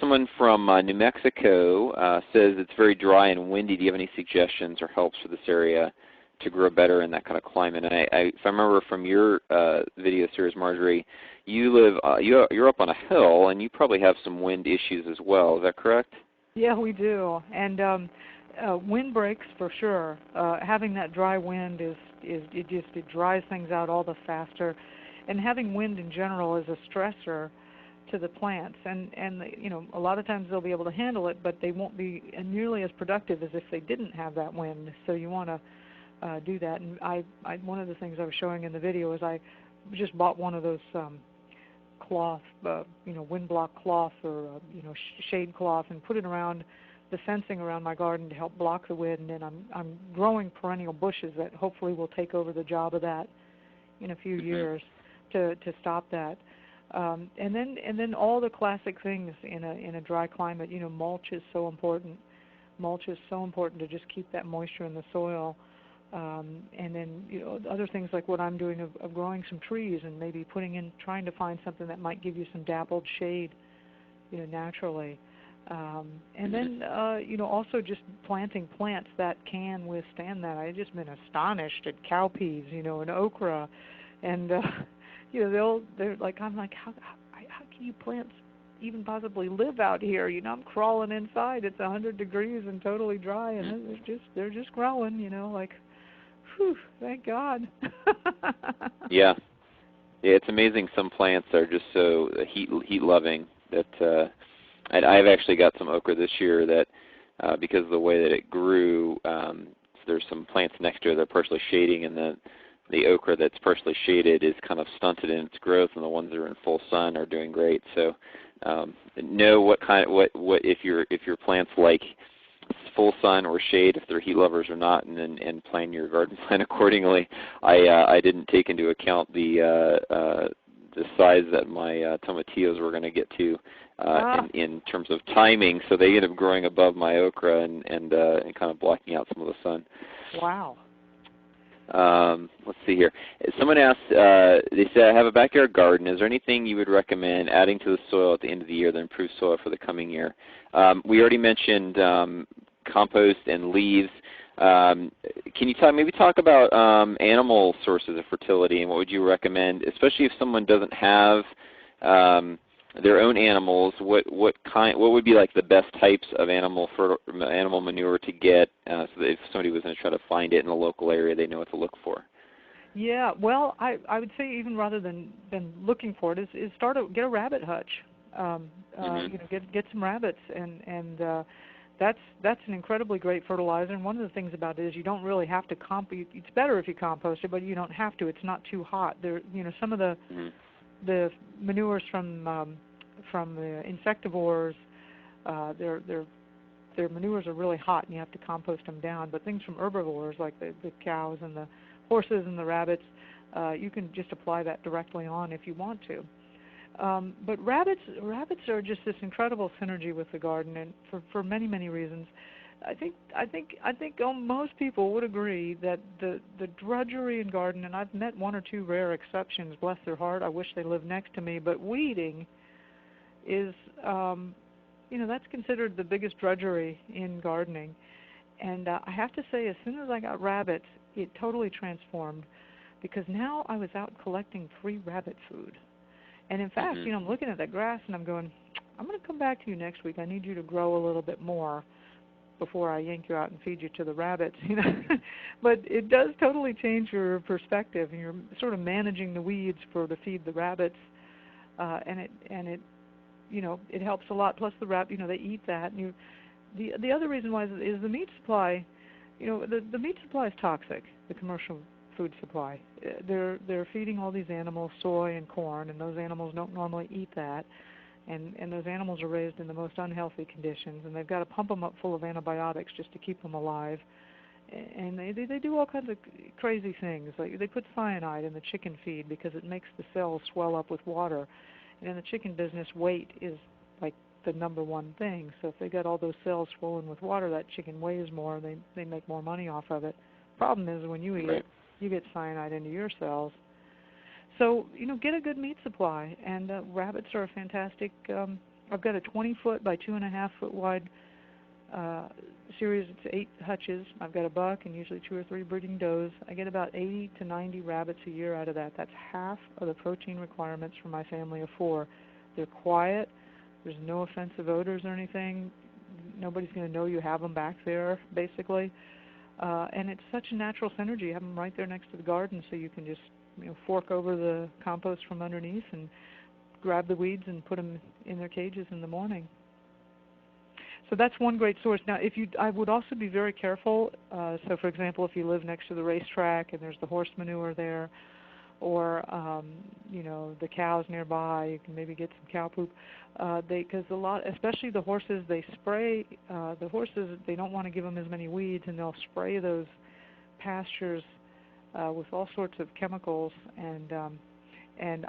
Someone from New Mexico says it's very dry and windy. Do you have any suggestions or helps for this area to grow better in that kind of climate? And if I remember from your video series, Marjory, you live you're up on a hill, and you probably have some wind issues as well. Is that correct? Yeah, we do. And wind breaks for sure. Having that dry wind it dries things out all the faster, and having wind in general is a stressor to the plants, and you know, a lot of times they'll be able to handle it, but they won't be nearly as productive as if they didn't have that wind. So you want to do that. And I one of the things I was showing in the video is I just bought one of those cloth, you know, wind block cloth or you know, shade cloth, and put it around the fencing around my garden to help block the wind. And I'm growing perennial bushes that hopefully will take over the job of that in a few years to stop that. And then all the classic things in a dry climate. You know, mulch is so important. Mulch is so important to just keep that moisture in the soil. And then, you know, other things like what I'm doing of growing some trees and maybe trying to find something that might give you some dappled shade, you know, naturally. And then, you know, also just planting plants that can withstand that. I've just been astonished at cowpeas, you know, and okra, and you know, they're like, I'm like, how can you plants even possibly live out here? You know, I'm crawling inside. It's 100 degrees and totally dry, and they're just growing. You know, like, whew, thank God. Yeah, it's amazing. Some plants are just so heat loving that I've actually got some okra this year that because of the way that it grew, there's some plants next to it that are partially shading, and the okra that's partially shaded is kind of stunted in its growth, and the ones that are in full sun are doing great. So know what if your plants like full sun or shade, if they're heat lovers or not, and plan your garden plan accordingly. I didn't take into account the size that my tomatillos were going to get to in terms of timing, so they ended up growing above my okra and kind of blocking out some of the sun. Wow. Let's see here. Someone asked, they said, I have a backyard garden. Is there anything you would recommend adding to the soil at the end of the year that improves soil for the coming year? We already mentioned compost and leaves. Can you maybe talk about animal sources of fertility, and what would you recommend, especially if someone doesn't have their own animals? What would be like the best types of animal manure to get, so that if somebody was going to try to find it in a local area, they know what to look for? Yeah, well, I would say even rather than looking for it, is get a rabbit hutch. Get some rabbits, and that's an incredibly great fertilizer. And one of the things about it is you don't really have to it's better if you compost it, but you don't have to. It's not too hot. Some of the manures from the insectivores, their manures are really hot, and you have to compost them down. But things from herbivores, like the cows and the horses and the rabbits, you can just apply that directly on if you want to. But rabbits are just this incredible synergy with the garden, and for many, many reasons. I think most people would agree that the drudgery in garden, and I've met one or two rare exceptions, bless their heart, I wish they lived next to me, but weeding is, that's considered the biggest drudgery in gardening. And I have to say, as soon as I got rabbits, it totally transformed, because now I was out collecting free rabbit food. And in fact, I'm looking at that grass and I'm going, I'm going to come back to you next week. I need you to grow a little bit more before I yank you out and feed you to the rabbits. But it does totally change your perspective, and you're sort of managing the weeds to feed the rabbits, and it helps a lot. Plus the rabbit, they eat that. And the other reason why is the meat supply. The meat supply is toxic. The commercial food supply. They're feeding all these animals soy and corn, and those animals don't normally eat that, and those animals are raised in the most unhealthy conditions, and they've got to pump them up full of antibiotics just to keep them alive, and they do all kinds of crazy things. Like they put cyanide in the chicken feed because it makes the cells swell up with water, and in the chicken business, weight is like the number one thing. So if they got all those cells swollen with water, that chicken weighs more, and they make more money off of it. Problem is, when you eat it, you get cyanide into your cells. So, get a good meat supply. And rabbits are a fantastic, I've got a 20-foot by 2.5-foot wide series. It's 8 hutches. I've got a buck and usually 2 or 3 breeding does. I get about 80 to 90 rabbits a year out of that. That's half of the protein requirements for my family of 4. They're quiet. There's no offensive odors or anything. Nobody's going to know you have them back there, basically. And it's such a natural synergy. You have them right there next to the garden, so you can just fork over the compost from underneath and grab the weeds and put them in their cages in the morning. So that's one great source. Now, I would also be very careful. So, for example, if you live next to the racetrack and there's the horse manure there, or the cows nearby, you can maybe get some cow poop. Because especially the horses, they spray. The horses, they don't want to give them as many weeds, and they'll spray those pastures with all sorts of chemicals. And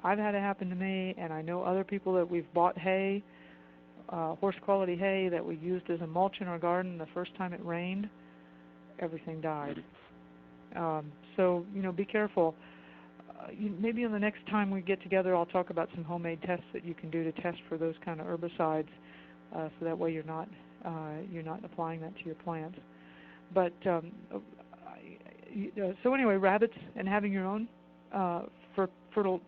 I've had it happen to me, and I know other people that we've bought hay, horse quality hay that we used as a mulch in our garden. The first time it rained, everything died. So be careful. Maybe on the next time we get together, I'll talk about some homemade tests that you can do to test for those kind of herbicides, so that way you're not applying that to your plants. But so anyway, rabbits and having your own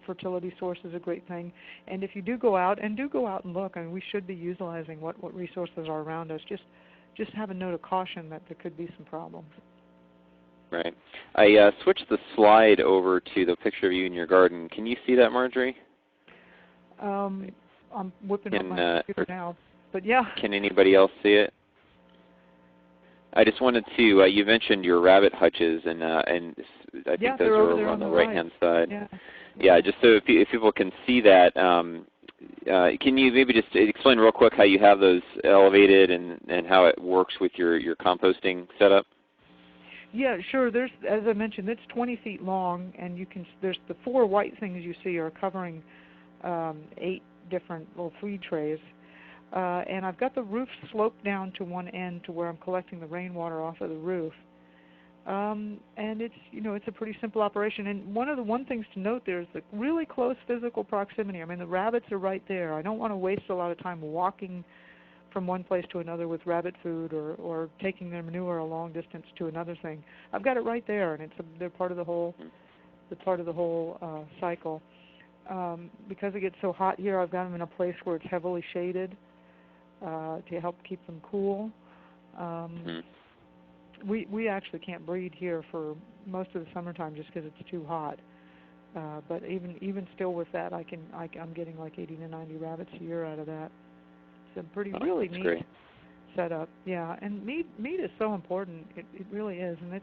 fertility source is a great thing. And if you do go out and look, I mean, we should be utilizing what resources are around us. Just have a note of caution that there could be some problems. Right. I switched the slide over to the picture of you in your garden. Can you see that, Marjory? I'm whipping up my computer now, but yeah. Can anybody else see it? I just wanted to. You mentioned your rabbit hutches, and I think those are over on the right-hand side. Yeah. Yeah. Just so if people can see that, can you maybe just explain real quick how you have those elevated and how it works with your composting setup? Yeah, sure. There's, as I mentioned, it's 20 feet long, and there's the 4 white things you see are covering 8 different little feed trays. And I've got the roof sloped down to one end to where I'm collecting the rainwater off of the roof. And it's a pretty simple operation. And one of the things to note there is the really close physical proximity. I mean, the rabbits are right there. I don't want to waste a lot of time walking from one place to another with rabbit food or taking their manure a long distance to another thing. I've got it right there, and they're part of the whole cycle. Because it gets so hot here, I've got them in a place where it's heavily shaded to help keep them cool. We actually can't breed here for most of the summertime just because it's too hot. But even still with that, I'm getting like 80 to 90 rabbits a year out of that. It's a really neat setup. Yeah, and meat is so important. It really is, and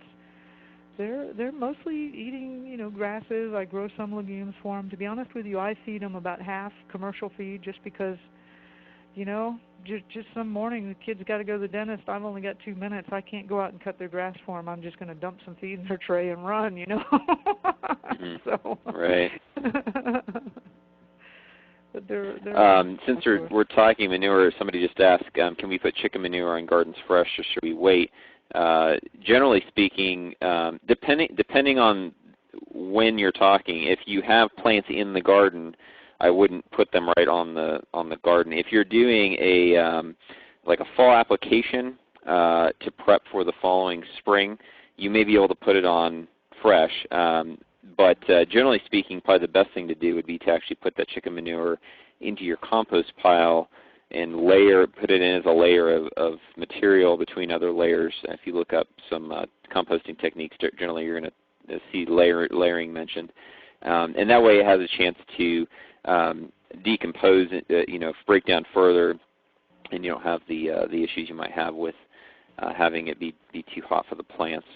they're mostly eating grasses. I grow some legumes for them. To be honest with you, I feed them about half commercial feed just because. Just some morning the kids got to go to the dentist. I've only got 2 minutes. I can't go out and cut their grass for them. I'm just going to dump some feed in their tray and run, So. Right. But they're since we're talking manure, somebody just asked, can we put chicken manure on gardens fresh, or should we wait? Generally speaking, depending on when you're talking, if you have plants in the garden, I wouldn't put them right on the garden. If you're doing like a fall application to prep for the following spring, you may be able to put it on fresh. But generally speaking, probably the best thing to do would be to actually put that chicken manure into your compost pile and put it in as a layer of material between other layers. If you look up some composting techniques, generally you're going to see layering mentioned. And that way it has a chance to decompose, break down further, and you don't have the issues you might have with having it be too hot for the plants.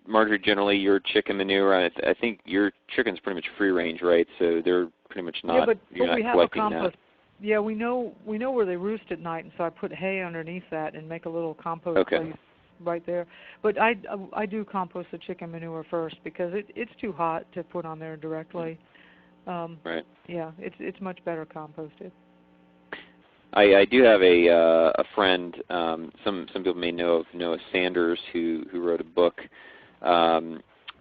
Marjory, generally your chicken manure, I think your chicken's pretty much free range, right? So they're pretty much not. Yeah, but you're we not have collecting a compost. That. Yeah, we know where they roost at night, and so I put hay underneath that and make a little compost place right there. But I do compost the chicken manure first because it's too hot to put on there directly. Right. Yeah, it's much better composted. I do have a friend. Some people may know of Noah Sanders, who wrote a book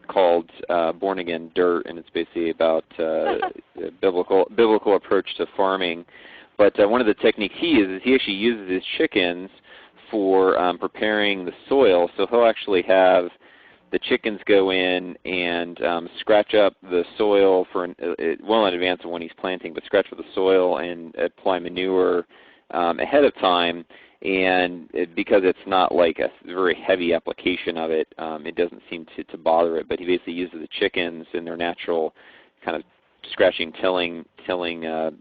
called Born Again Dirt, and it's basically about a biblical approach to farming. But one of the techniques he uses, he actually uses his chickens for preparing the soil. So he'll actually have the chickens go in and scratch up the soil well in advance of when he's planting, but scratch up the soil and apply manure ahead of time. And because it's not like a very heavy application of it, it doesn't seem to bother it. But he basically uses the chickens in their natural kind of scratching, tilling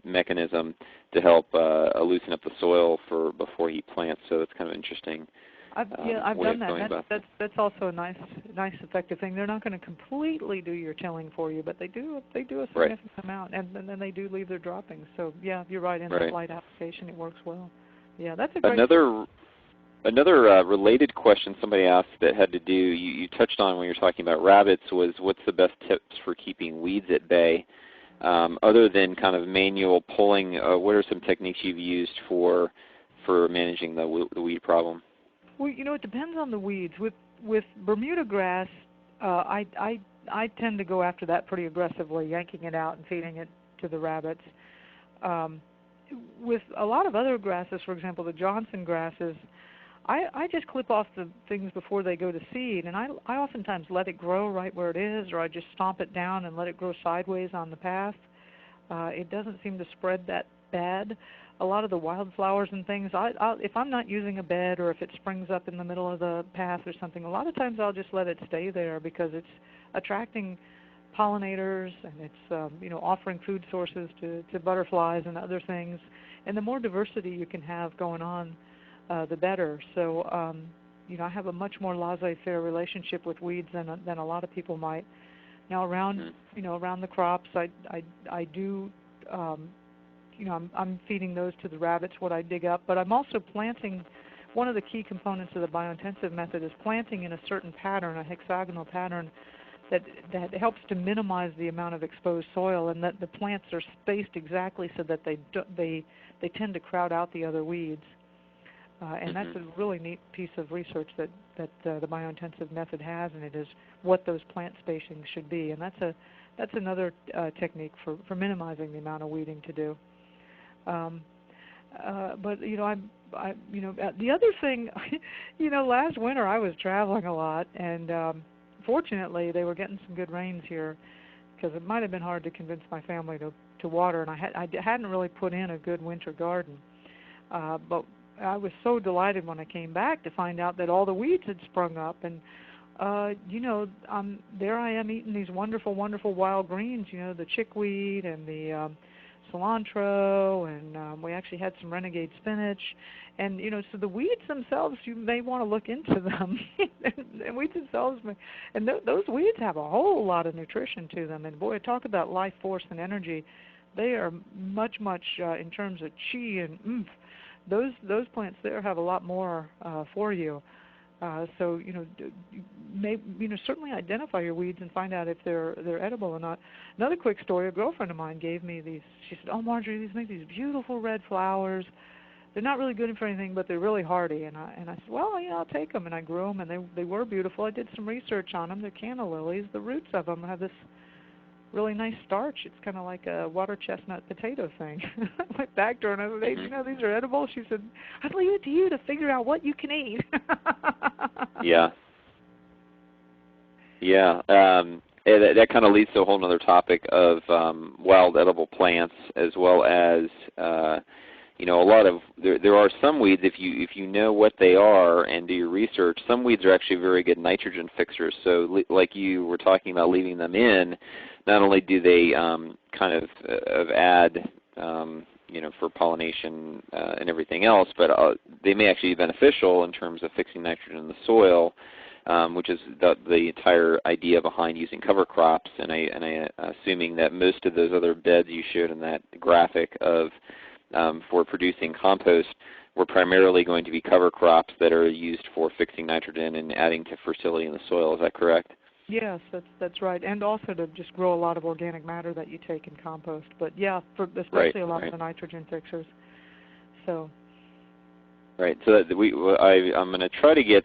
mechanism to help loosen up the soil before he plants. So it's kind of interesting. I've done that. That's also a nice effective thing. They're not going to completely do your tilling for you, but they do a significant amount, and then they do leave their droppings. So yeah, you're right. In that light application, it works well. Yeah, that's a great. Another related question somebody asked that had to do, you touched on when you were talking about rabbits, was what's the best tips for keeping weeds at bay? Other than kind of manual pulling, what are some techniques you've used for managing the weed problem? Well, it depends on the weeds. With Bermuda grass, I tend to go after that pretty aggressively, yanking it out and feeding it to the rabbits. With a lot of other grasses, for example, the Johnson grasses, I just clip off the things before they go to seed, and I oftentimes let it grow right where it is, or I just stomp it down and let it grow sideways on the path. It doesn't seem to spread that bad. A lot of the wildflowers and things, if I'm not using a bed or if it springs up in the middle of the path or something, a lot of times I'll just let it stay there because it's attracting pollinators and it's offering food sources to butterflies and other things. And the more diversity you can have going on, the better. So I have a much more laissez-faire relationship with weeds than a lot of people might. Now around around the crops, I do I'm feeding those to the rabbits what I dig up, but I'm also planting. One of the key components of the biointensive method is planting in a certain pattern, a hexagonal pattern that helps to minimize the amount of exposed soil, and that the plants are spaced exactly so that they tend to crowd out the other weeds. And that's a really neat piece of research that the biointensive method has, and it is what those plant spacings should be. And that's another technique for minimizing the amount of weeding to do. But the other thing, last winter I was traveling a lot, and fortunately they were getting some good rains here, because it might have been hard to convince my family to water, and I hadn't really put in a good winter garden. But I was so delighted when I came back to find out that all the weeds had sprung up, and there I am eating these wonderful, wonderful wild greens, the chickweed and the cilantro, and we actually had some renegade spinach, and so the weeds themselves, you may want to look into them. And weeds themselves, and those weeds have a whole lot of nutrition to them, and boy, talk about life force and energy. They are much in terms of chi and oomph. Those plants there have a lot more for you. So certainly identify your weeds and find out if they're edible or not. Another quick story: a girlfriend of mine gave me these. She said, "Oh, Marjory, these make these beautiful red flowers. They're not really good for anything, but they're really hardy." And I said, "Well, I'll take them." And I grew them, and they were beautiful. I did some research on them. They're canna lilies. The roots of them have this really nice starch. It's kind of like a water chestnut potato thing. I went back to her and I said, these are edible? She said, "I'd leave it to you to figure out what you can eat." Yeah. That kind of leads to a whole other topic of wild edible plants, as well as a lot of there are some weeds, if you know what they are and do your research, some weeds are actually very good nitrogen fixers. So like you were talking about leaving them in, not only do they kind of add for pollination and everything else, but they may actually be beneficial in terms of fixing nitrogen in the soil, which is the entire idea behind using cover crops. And I assuming that most of those other beds you showed in that graphic of for producing compost were primarily going to be cover crops that are used for fixing nitrogen and adding to fertility in the soil. Is that correct? Yes, that's right, and also to just grow a lot of organic matter that you take in compost. But yeah, especially a lot of the nitrogen fixers. So. Right. So I'm going to try to get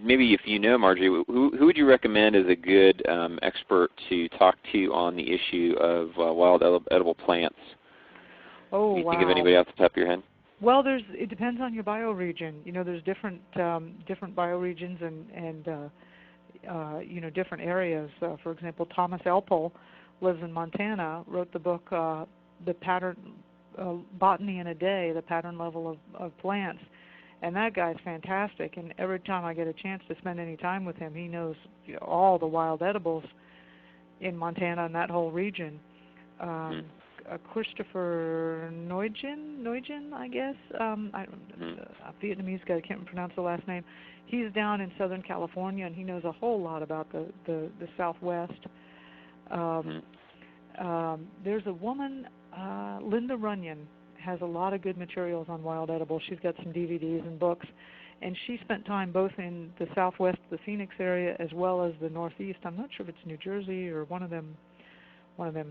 maybe if you know, Marjory, who would you recommend as a good expert to talk to on the issue of wild edible plants? Oh, Can you wow. think of anybody off the top of your head? Well, it depends on your bioregion. There's different bioregions and different areas. For example, Thomas Elpel lives in Montana, wrote the book The Pattern Botany in a Day, the pattern level of plants. And that guy's fantastic, and every time I get a chance to spend any time with him, he knows all the wild edibles in Montana and that whole region. Christopher Nguyen, I guess. A Vietnamese guy, I can't pronounce the last name. He's down in Southern California, and he knows a whole lot about the Southwest. There's a woman, Linda Runyon, has a lot of good materials on wild edibles. She's got some DVDs and books, and she spent time both in the Southwest, the Phoenix area, as well as the Northeast. I'm not sure if it's New Jersey or one of them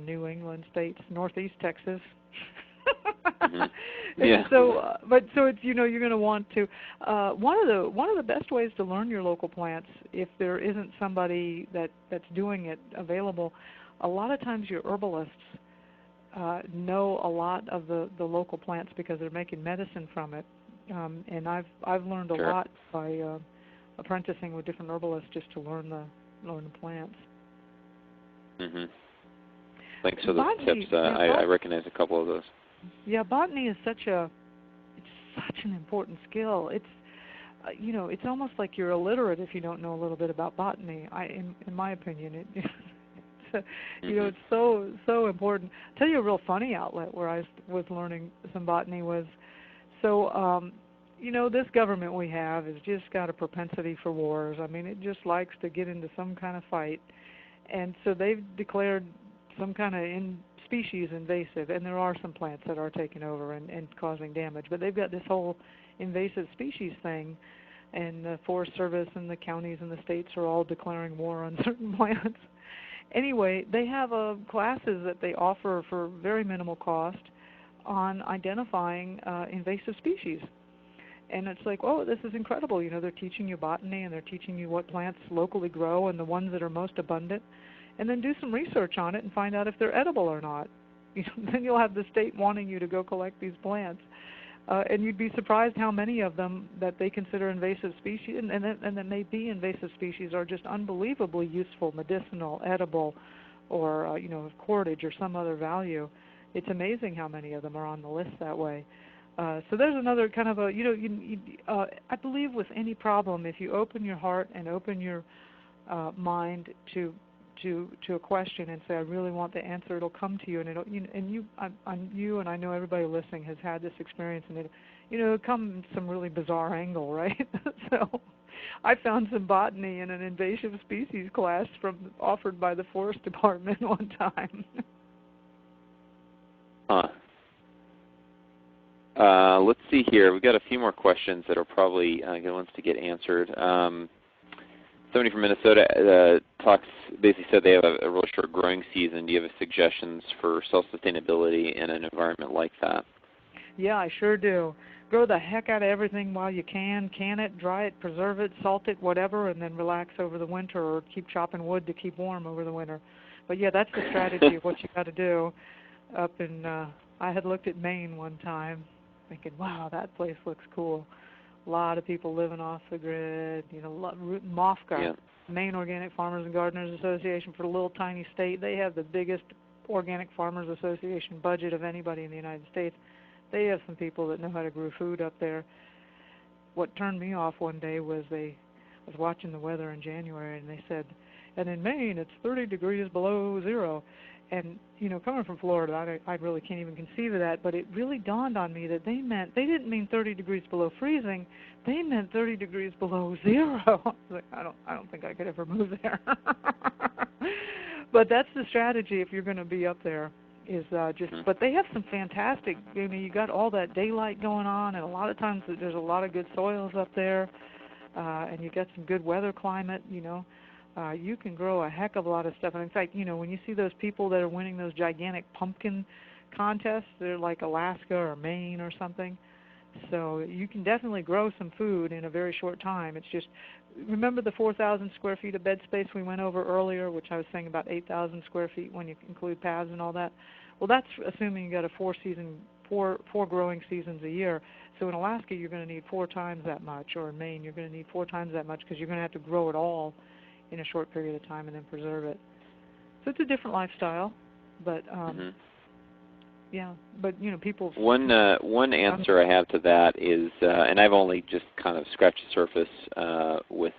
New England states, Northeast Texas. Yeah. So, so it's you're going to want to. One of the best ways to learn your local plants, if there isn't somebody that's doing it available, a lot of times your herbalists know a lot of the local plants because they're making medicine from it. And I've learned a lot by apprenticing with different herbalists just to learn the plants. Thanks for those tips. I recognize a couple of those. Yeah, botany is such an important skill. It's it's almost like you're illiterate if you don't know a little bit about botany. In my opinion, it's so important. I'll tell you a real funny outlet where I was learning some botany was this government we have has just got a propensity for wars. I mean, it just likes to get into some kind of fight. And so they've declared some kind of species invasive, and there are some plants that are taking over and causing damage. But they've got this whole invasive species thing, and the Forest Service and the counties and the states are all declaring war on certain plants. Anyway, they have classes that they offer for very minimal cost on identifying invasive species. And it's like, oh, this is incredible. You know, they're teaching you botany, and they're teaching you what plants locally grow and the ones that are most abundant. And then do some research on it and find out if they're edible or not. You know, then you'll have the state wanting you to go collect these plants. And you'd be surprised how many of them that they consider invasive species, and that may be invasive species, are just unbelievably useful, medicinal, edible, or you know, cordage or some other value. It's amazing how many of them are on the list that way. So there's another kind of I believe with any problem, if you open your heart and open your mind to a question and say, I really want the answer, it'll come to you, and you and I know everybody listening has had this experience, and it'll come in some really bizarre angle, right? So I found some botany in an invasive species class offered by the Forest Department one time. Let's see here. We've got a few more questions that are probably good ones to get answered. Somebody from Minnesota basically said they have a really short growing season. Do you have suggestions for self-sustainability in an environment like that? Yeah, I sure do. Grow the heck out of everything while you can it, dry it, preserve it, salt it, whatever, and then relax over the winter, or keep chopping wood to keep warm over the winter. But yeah, that's the strategy of what you got to do. Up in, I had looked at Maine one time, thinking, wow, that place looks cool. A lot of people living off the grid, MOFGA, yeah. Maine Organic Farmers and Gardeners Association, for a little tiny state. They have the biggest Organic Farmers Association budget of anybody in the United States. They have some people that know how to grow food up there. What turned me off one day was I was watching the weather in January, and they said, and in Maine it's 30 degrees below zero. And, coming from Florida, I really can't even conceive of that, but it really dawned on me that they didn't mean 30 degrees below freezing, they meant 30 degrees below zero. I was like, I don't think I could ever move there. But that's the strategy if you're going to be up there, is but they have some fantastic, you got all that daylight going on, and a lot of times there's a lot of good soils up there, and you got some good weather climate, you can grow a heck of a lot of stuff. And in fact, when you see those people that are winning those gigantic pumpkin contests, they're like Alaska or Maine or something. So you can definitely grow some food in a very short time. It's just, remember the 4,000 square feet of bed space we went over earlier, which I was saying about 8,000 square feet when you include paths and all that? Well, that's assuming you got a four growing seasons a year. So in Alaska, you're going to need 4 times that much, or in Maine, you're going to need 4 times that much, because you're going to have to grow it all in a short period of time and then preserve it. So it's a different lifestyle, but yeah, but people. One answer I have to that is, and I've only just kind of scratched the surface with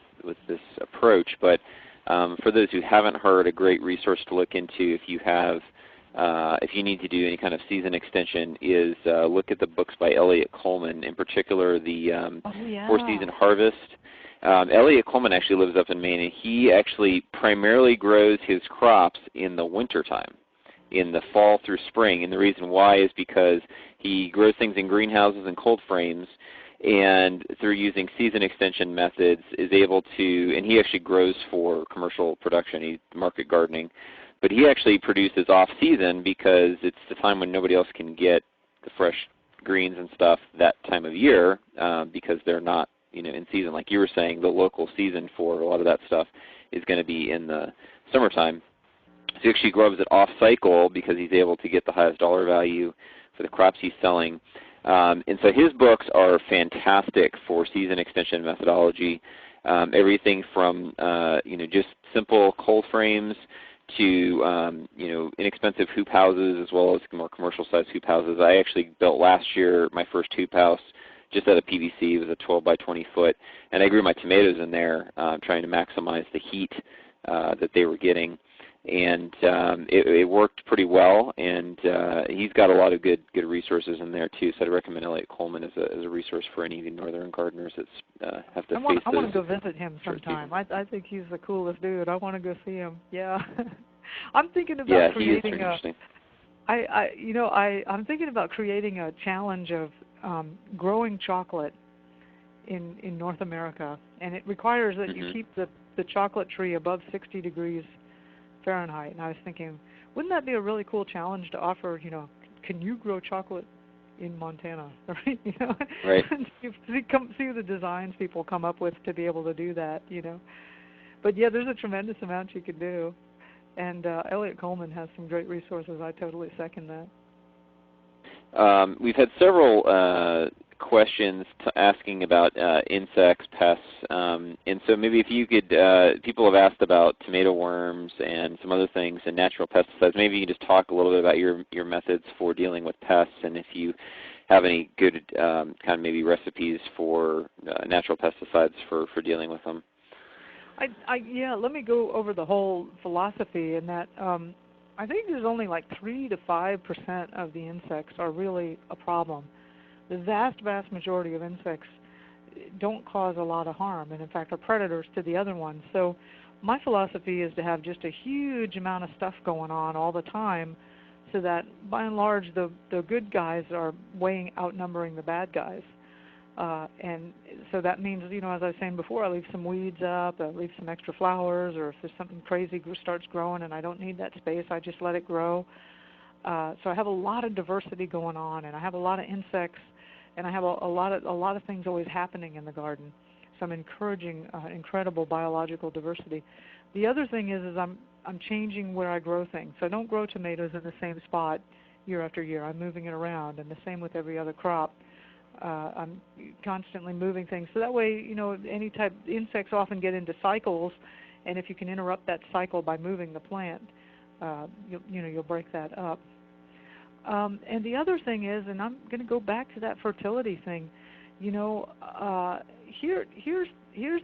this approach, but for those who haven't heard, a great resource to look into if you need to do any kind of season extension is look at the books by Elliott Coleman, in particular the 4-Season Harvest. Elliott Coleman actually lives up in Maine, and he actually primarily grows his crops in the wintertime, in the fall through spring. And the reason why is because he grows things in greenhouses and cold frames, and through using season extension methods is able to, and he actually grows for commercial production, he's market gardening, but he actually produces off-season because it's the time when nobody else can get the fresh greens and stuff that time of year, because they're not in season. Like you were saying, the local season for a lot of that stuff is going to be in the summertime. So he actually grows it off-cycle because he's able to get the highest dollar value for the crops he's selling. And so his books are fantastic for season extension methodology. Everything from just simple cold frames to inexpensive hoop houses, as well as more commercial-sized hoop houses. I actually built last year my first hoop house just out of PVC. It was a 12 by 20 foot, and I grew my tomatoes in there, trying to maximize the heat that they were getting. and it worked pretty well. And he's got a lot of good resources in there too. So I'd recommend Elliot Coleman as a resource for any northern gardeners that have to face I want those. to go visit him sometime. I think he's the coolest dude. I want to go see him. Yeah, I'm thinking about creating I'm thinking about creating a challenge of growing chocolate in North America, and it requires that you keep the chocolate tree above 60 degrees Fahrenheit. And I was thinking, wouldn't that be a really cool challenge to offer? Can you grow chocolate in Montana? Right? Right. see the designs people come up with to be able to do that. But yeah, there's a tremendous amount you could do. And Elliot Coleman has some great resources. I totally second that. We've had several questions asking about insects, pests, and so maybe if you could, people have asked about tomato worms and some other things and natural pesticides. Maybe you could just talk a little bit about your methods for dealing with pests, and if you have any good kind of maybe recipes for natural pesticides for dealing with them. Let me go over the whole philosophy in that I think there's only like 3 to 5% of the insects are really a problem. The vast majority of insects don't cause a lot of harm, and in fact are predators to the other ones. So my philosophy is to have just a huge amount of stuff going on all the time, so that by and large the good guys are outnumbering the bad guys. And so that means, as I was saying before, I leave some weeds up, I leave some extra flowers, or if there's something crazy starts growing and I don't need that space, I just let it grow. So I have a lot of diversity going on, and I have a lot of insects, and I have a lot of things always happening in the garden. So I'm encouraging incredible biological diversity. The other thing is I'm changing where I grow things. So I don't grow tomatoes in the same spot year after year. I'm moving it around, and the same with every other crop. I'm constantly moving things, so that way, any type insects often get into cycles, and if you can interrupt that cycle by moving the plant, you'll break that up. And the other thing is, and I'm going to go back to that fertility thing. Here's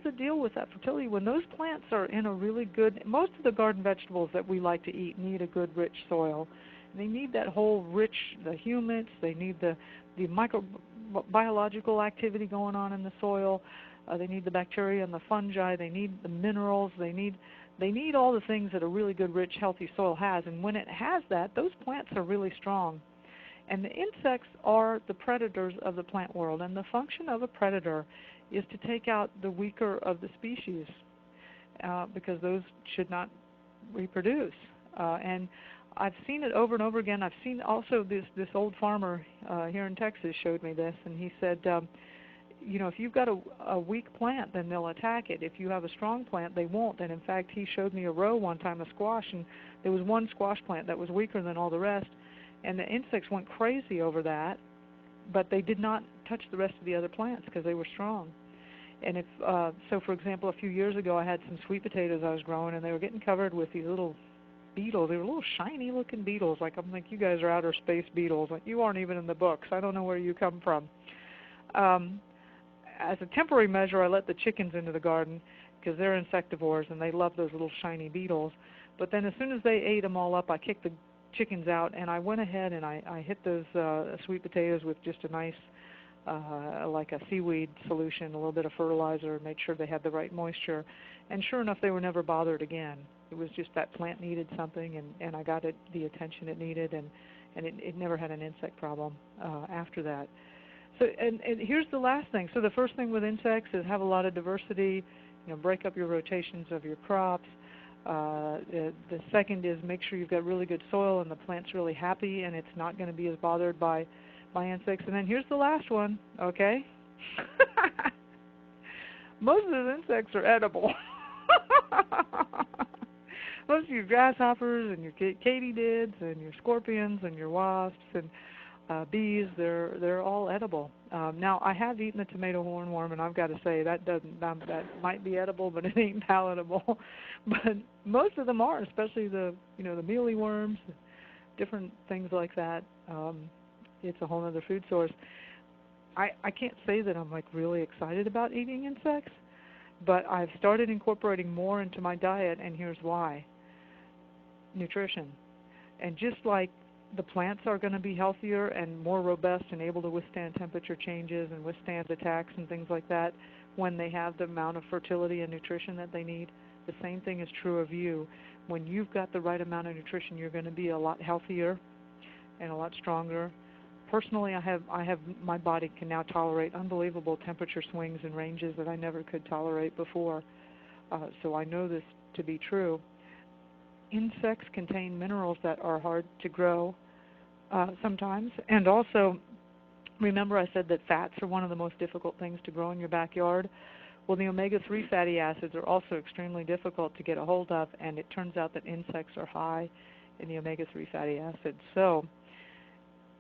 the deal with that fertility. When those plants are in a really good, most of the garden vegetables that we like to eat need a good, rich soil. They need that whole rich, the humus. They need the microbiological activity going on in the soil. They need the bacteria and the fungi. They need the minerals. They need all the things that a really good, rich, healthy soil has. And when it has that, those plants are really strong. And the insects are the predators of the plant world. And the function of a predator is to take out the weaker of the species, because those should not reproduce. And I've seen it over and over again. I've seen also this old farmer here in Texas showed me this, and he said, if you've got a weak plant, then they'll attack it. If you have a strong plant, they won't. And in fact, he showed me a row one time of squash, and there was one squash plant that was weaker than all the rest, and the insects went crazy over that, but they did not touch the rest of the other plants because they were strong. And so for example, a few years ago, I had some sweet potatoes I was growing, and they were getting covered with these little beetles. They were little shiny looking beetles. I'm like, you guys are outer space beetles. Like, you aren't even in the books. I don't know where you come from. As a temporary measure, I let the chickens into the garden because they're insectivores and they love those little shiny beetles. But then as soon as they ate them all up, I kicked the chickens out, and I went ahead and I hit those sweet potatoes with just a nice like a seaweed solution, a little bit of fertilizer, made sure they had the right moisture. And sure enough, they were never bothered again. It was just that plant needed something, and I got it the attention it needed, and it never had an insect problem after that. So, and here's the last thing. So the first thing with insects is have a lot of diversity, break up your rotations of your crops. The second is make sure you've got really good soil and the plant's really happy and it's not going to be as bothered by insects. And then here's the last one, okay? Most of those insects are edible. Most of your grasshoppers and your katydids and your scorpions and your wasps and bees, they're all edible. Now, I have eaten a tomato hornworm, and I've got to say that might be edible, but it ain't palatable. But most of them are, especially the the mealyworms, different things like that. It's a whole other food source. I can't say that I'm like really excited about eating insects, but I've started incorporating more into my diet, and here's why. nutrition. And just like the plants are going to be healthier and more robust and able to withstand temperature changes and withstand attacks and things like that when they have the amount of fertility and nutrition that they need, the same thing is true of you. When you've got the right amount of nutrition, you're going to be a lot healthier and a lot stronger. Personally, I have my body can now tolerate unbelievable temperature swings and ranges that I never could tolerate before. So I know this to be true. Insects contain minerals that are hard to grow sometimes. And also, remember I said that fats are one of the most difficult things to grow in your backyard? Well, the omega-3 fatty acids are also extremely difficult to get a hold of, and it turns out that insects are high in the omega-3 fatty acids. So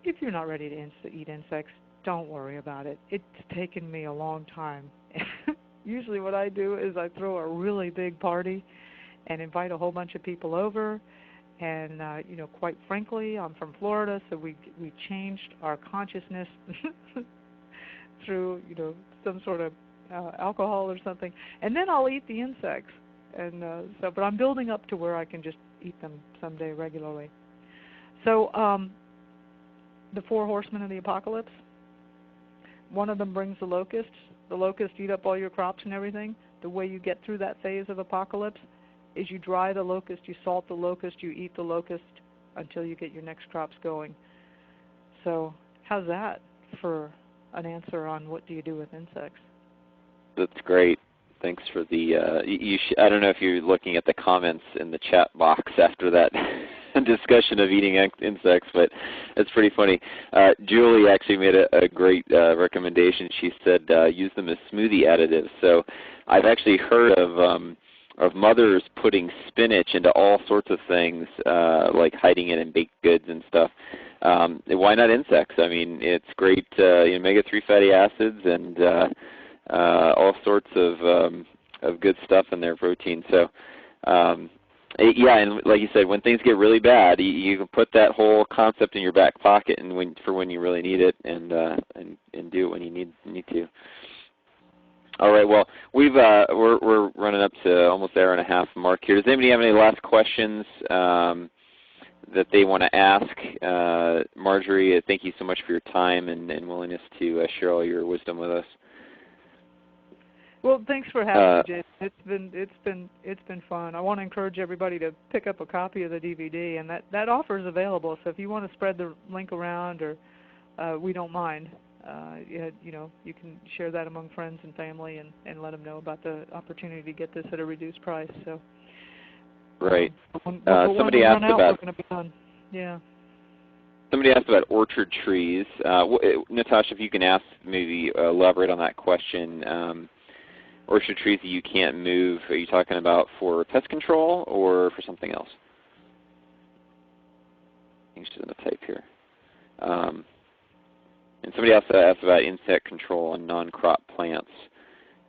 if you're not ready to eat insects, don't worry about it. It's taken me a long time. Usually what I do is I throw a really big party and invite a whole bunch of people over. And, quite frankly, I'm from Florida, so we changed our consciousness through, some sort of alcohol or something. And then I'll eat the insects. And but I'm building up to where I can just eat them someday regularly. So the 4 horsemen of the apocalypse, one of them brings the locusts. The locusts eat up all your crops and everything. The way you get through that phase of apocalypse is you dry the locust, you salt the locust, you eat the locust until you get your next crops going. So how's that for an answer on what do you do with insects? That's great. Thanks for the, I don't know if you're looking at the comments in the chat box after that discussion of eating insects, but it's pretty funny. Julie actually made a great recommendation. She said use them as smoothie additives. So I've actually heard of mothers putting spinach into all sorts of things, like hiding it in baked goods and stuff. Why not insects? I mean, it's great omega-3 fatty acids and all sorts of good stuff in their protein. So, yeah, and like you said, when things get really bad, you can put that whole concept in your back pocket, and for when you really need it, and do it when you need to. All right. Well, we're running up to almost an hour and a half mark here. Does anybody have any last questions that they want to ask? Marjory, thank you so much for your time and willingness to share all your wisdom with us. Well, thanks for having me, Jason. It's been fun. I want to encourage everybody to pick up a copy of the DVD, and that offer is available. So if you want to spread the link around, or we don't mind. You can share that among friends and family, and let them know about the opportunity to get this at a reduced price. So, right. Somebody asked about. We're going to be done. Yeah. Somebody asked about orchard trees. Natasha, if you can maybe elaborate on that question. Orchard trees that you can't move, are you talking about for pest control or for something else? I think she's going to type here. And somebody else asked about insect control on non-crop plants.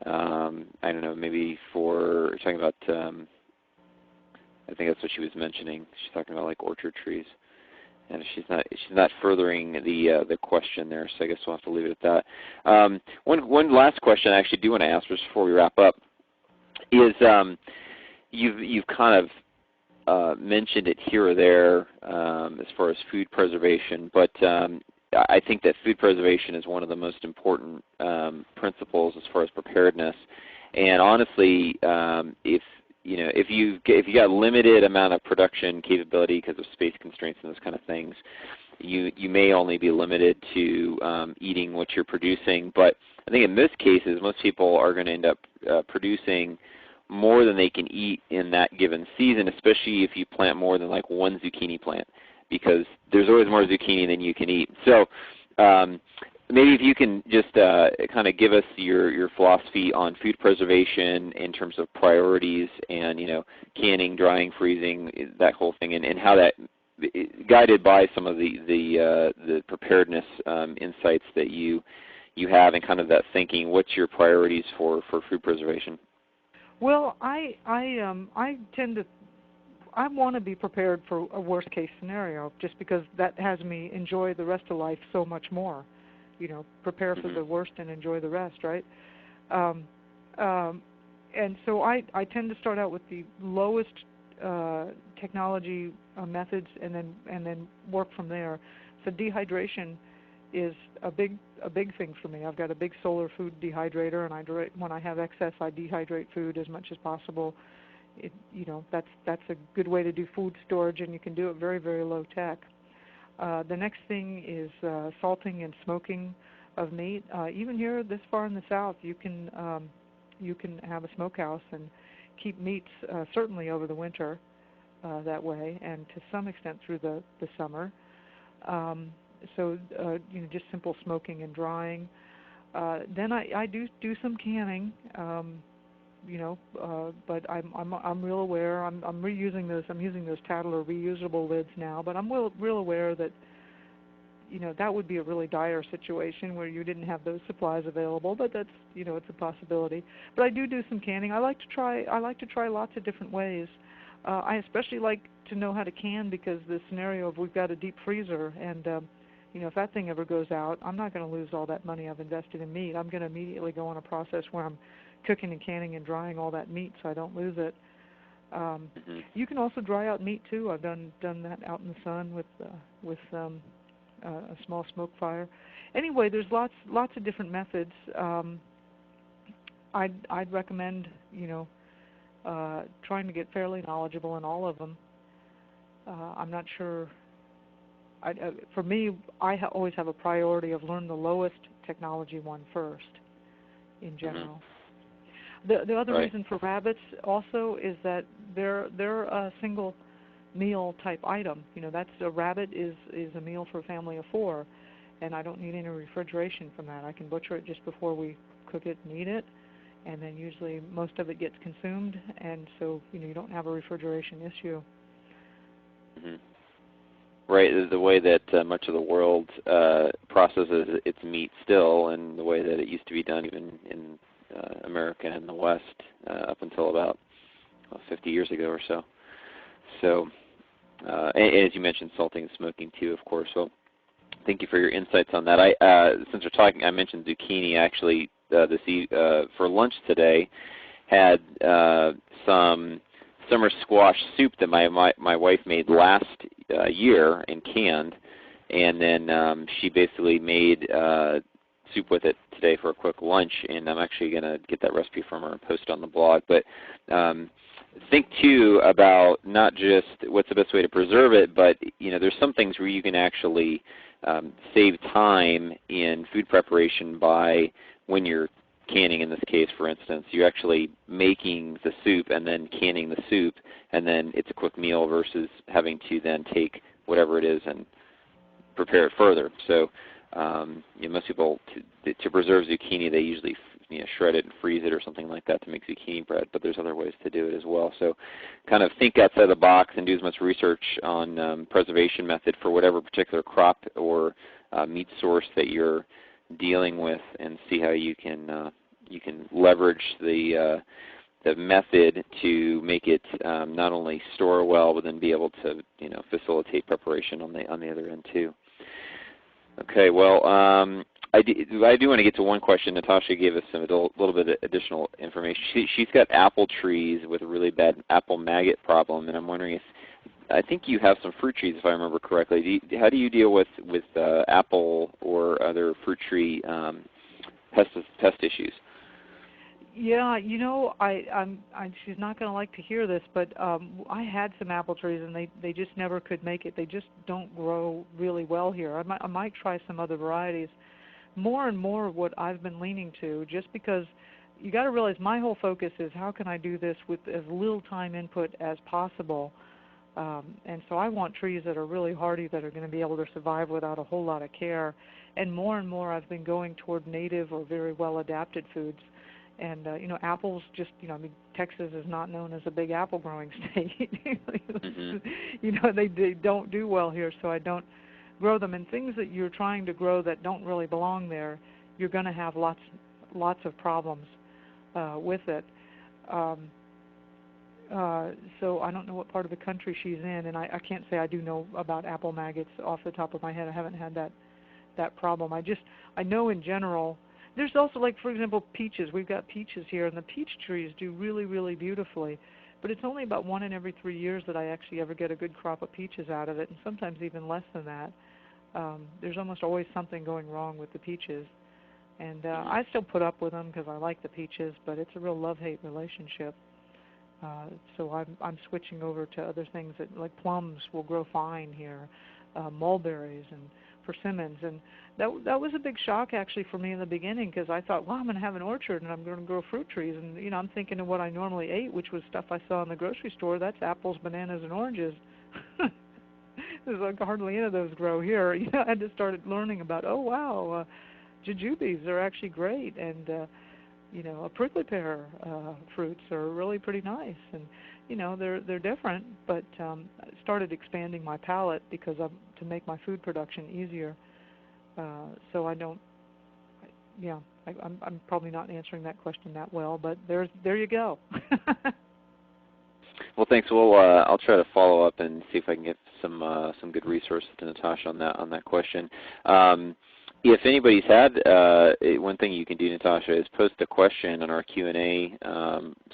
I don't know, maybe for talking about, I think that's what she was mentioning. She's talking about like orchard trees. And she's not furthering the question there, so I guess we'll have to leave it at that. One last question I actually do want to ask just before we wrap up is you've kind of mentioned it here or there as far as food preservation, but I think that food preservation is one of the most important principles as far as preparedness. And honestly, if you got limited amount of production capability because of space constraints and those kind of things, you may only be limited to eating what you're producing. But I think in most cases, most people are going to end up producing more than they can eat in that given season, especially if you plant more than like one zucchini plant, because there's always more zucchini than you can eat. So maybe if you can just kind of give us your philosophy on food preservation in terms of priorities and, canning, drying, freezing, that whole thing, and how that, guided by some of the preparedness insights that you have and kind of that thinking, what's your priorities for food preservation? Well, I want to be prepared for a worst case scenario just because that has me enjoy the rest of life so much more. Prepare for the worst and enjoy the rest, right? And so I tend to start out with the lowest technology methods, and then work from there. So dehydration is a big thing for me. I've got a big solar food dehydrator, and when I have excess, I dehydrate food as much as possible. That's a good way to do food storage, and you can do it very, very low tech. The next thing is salting and smoking of meat. Even here, this far in the South, you can have a smokehouse and keep meats certainly over the winter that way, and to some extent through the summer. So just simple smoking and drying. Then I do some canning. But I'm real aware. I'm reusing those. I'm using those Tattler reusable lids now. But I'm real aware that that would be a really dire situation where you didn't have those supplies available. But that's it's a possibility. But I do some canning. I like to try lots of different ways. I especially like to know how to can, because the scenario of we've got a deep freezer, and if that thing ever goes out, I'm not going to lose all that money I've invested in meat. I'm going to immediately go on a process where I'm cooking and canning and drying all that meat so I don't lose it. You can also dry out meat too. I've done that out in the sun with a small smoke fire. Anyway, there's lots of different methods. I'd recommend trying to get fairly knowledgeable in all of them. I'm not sure. For me, I always have a priority of learn the lowest technology one first, in general. The other reason for rabbits also is that they're a single meal type item. That's a rabbit is a meal for a family of 4, and I don't need any refrigeration from that. I can butcher it just before we cook it and eat it, and then usually most of it gets consumed, and so you don't have a refrigeration issue. Right, the way that much of the world processes its meat still, and the way that it used to be done even in America and the West up until about 50 years ago or so. So, and as you mentioned, salting and smoking too, of course. So, thank you for your insights on that. Since we're talking, I mentioned zucchini. Actually, for lunch today, had some summer squash soup that my wife made last year and canned, and then she basically made soup with it today for a quick lunch, and I'm actually going to get that recipe from her and post it on the blog. But think too about not just what's the best way to preserve it, but there's some things where you can actually save time in food preparation by, when you're canning in this case, for instance, you're actually making the soup and then canning the soup, and then it's a quick meal versus having to then take whatever it is and prepare it further. So most people, to preserve zucchini, they usually shred it and freeze it or something like that to make zucchini bread, but there's other ways to do it as well. So kind of think outside the box and do as much research on preservation method for whatever particular crop or meat source that you're dealing with, and see how you can leverage the method to make it not only store well, but then be able to facilitate preparation on the other end too. Okay, well, I do want to get to one question. Natasha gave us a little bit of additional information. She's got apple trees with a really bad apple maggot problem, and I'm wondering if, I think you have some fruit trees, if I remember correctly. How do you deal with apple or other fruit tree pest issues? Yeah, she's not going to like to hear this, but I had some apple trees, and they just never could make it. They just don't grow really well here. I might try some other varieties. More and more what I've been leaning to, just because you got to realize my whole focus is how can I do this with as little time input as possible. And so I want trees that are really hardy, that are going to be able to survive without a whole lot of care. And more I've been going toward native or very well adapted foods. And apples just, Texas is not known as a big apple growing state. They don't do well here, so I don't grow them. And things that you're trying to grow that don't really belong there, you're going to have lots of problems with it. So I don't know what part of the country she's in, and I can't say I do know about apple maggots off the top of my head. I haven't had that problem. I know in general. There's also, like, for example, peaches. We've got peaches here, and the peach trees do really, really beautifully. but it's only about 1 in every 3 years that I actually ever get a good crop of peaches out of it, and sometimes even less than that. There's almost always something going wrong with the peaches. And I still put up with them because I like the peaches, but it's a real love-hate relationship. So I'm switching over to other things that, like plums will grow fine here, mulberries and persimmons, and that was a big shock actually for me in the beginning, because I thought, well, I'm going to have an orchard and I'm going to grow fruit trees, and I'm thinking of what I normally ate, which was stuff I saw in the grocery store. That's apples, bananas, and oranges. There's like hardly any of those grow here. I had to start learning about, oh wow, jujubes are actually great, and a prickly pear fruits are really pretty nice, and they're different, but I started expanding my palate because to make my food production easier. So I don't, I'm probably not answering that question that well, but there you go. Well, thanks. Well, I'll try to follow up and see if I can get some good resources to Natasha on that question. If anybody's had, one thing you can do, Natasha, is post a question on our Q&A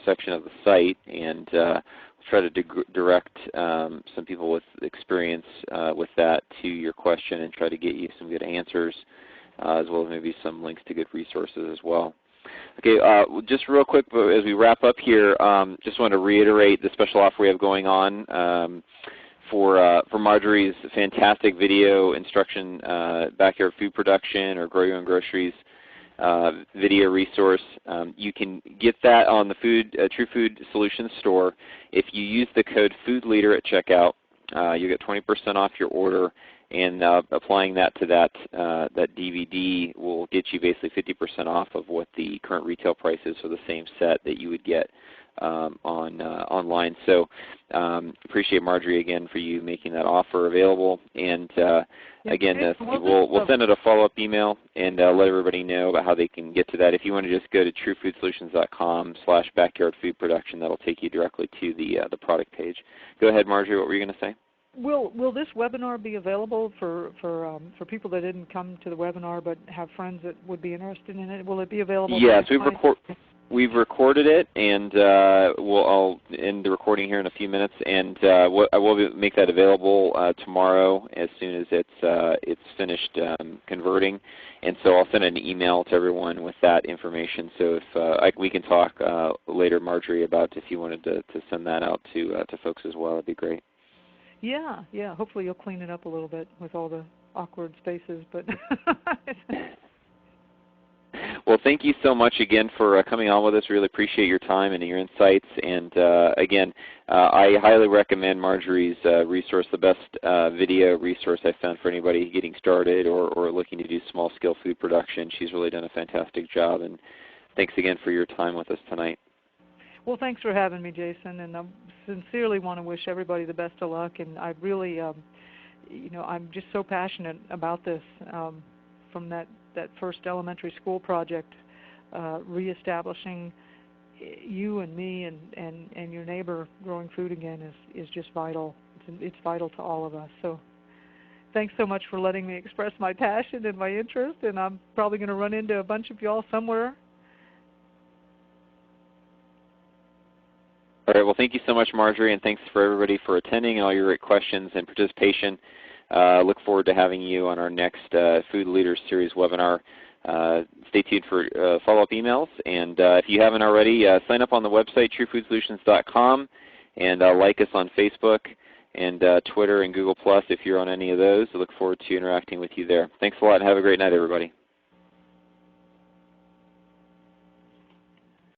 section of the site, and we'll try to direct some people with experience with that to your question and try to get you some good answers, as well as maybe some links to good resources as well. Okay, just real quick as we wrap up here, just want to reiterate the special offer we have going on for Marjory's fantastic video instruction, backyard food production or grow your own groceries video resource. You can get that on the True Food Solutions store. If you use the code FOODLEADER at checkout, you get 20% off your order, and applying that to that DVD will get you basically 50% off of what the current retail price is for the same set that you would get online. So appreciate, Marjory, again for you making that offer available. And again, we'll send out a follow-up email and let everybody know about how they can get to that. If you want to just go to truefoodsolutions.com/backyardfoodproduction, that'll take you directly to the product page. Go ahead, Marjory. What were you going to say? Will this webinar be available for people that didn't come to the webinar but have friends that would be interested in it? Will it be available? Yes, we've recorded it, and I'll end the recording here in a few minutes, and I will make that available tomorrow as soon as it's finished converting. And so I'll send an email to everyone with that information. So if we can talk later, Marjory, about if you wanted to send that out to folks as well, that'd be great. Yeah. Hopefully you'll clean it up a little bit with all the awkward spaces, but. Well, thank you so much again for coming on with us. Really appreciate your time and your insights. And again, I highly recommend Marjory's resource, the best video resource I've found for anybody getting started or looking to do small-scale food production. She's really done a fantastic job. And thanks again for your time with us tonight. Well, thanks for having me, Jason. And I sincerely want to wish everybody the best of luck. And I really, I'm just so passionate about this from that first elementary school project, reestablishing you and me and your neighbor growing food again is just vital. It's vital to all of us. So thanks so much for letting me express my passion and my interest, and I'm probably going to run into a bunch of y'all somewhere. All right, well, thank you so much, Marjory, and thanks for everybody for attending and all your great questions and participation. Look forward to having you on our next Food Leaders Series webinar. Stay tuned for follow-up emails. And if you haven't already, sign up on the website, truefoodsolutions.com, and like us on Facebook and Twitter and Google+ if you're on any of those. I look forward to interacting with you there. Thanks a lot, and have a great night, everybody.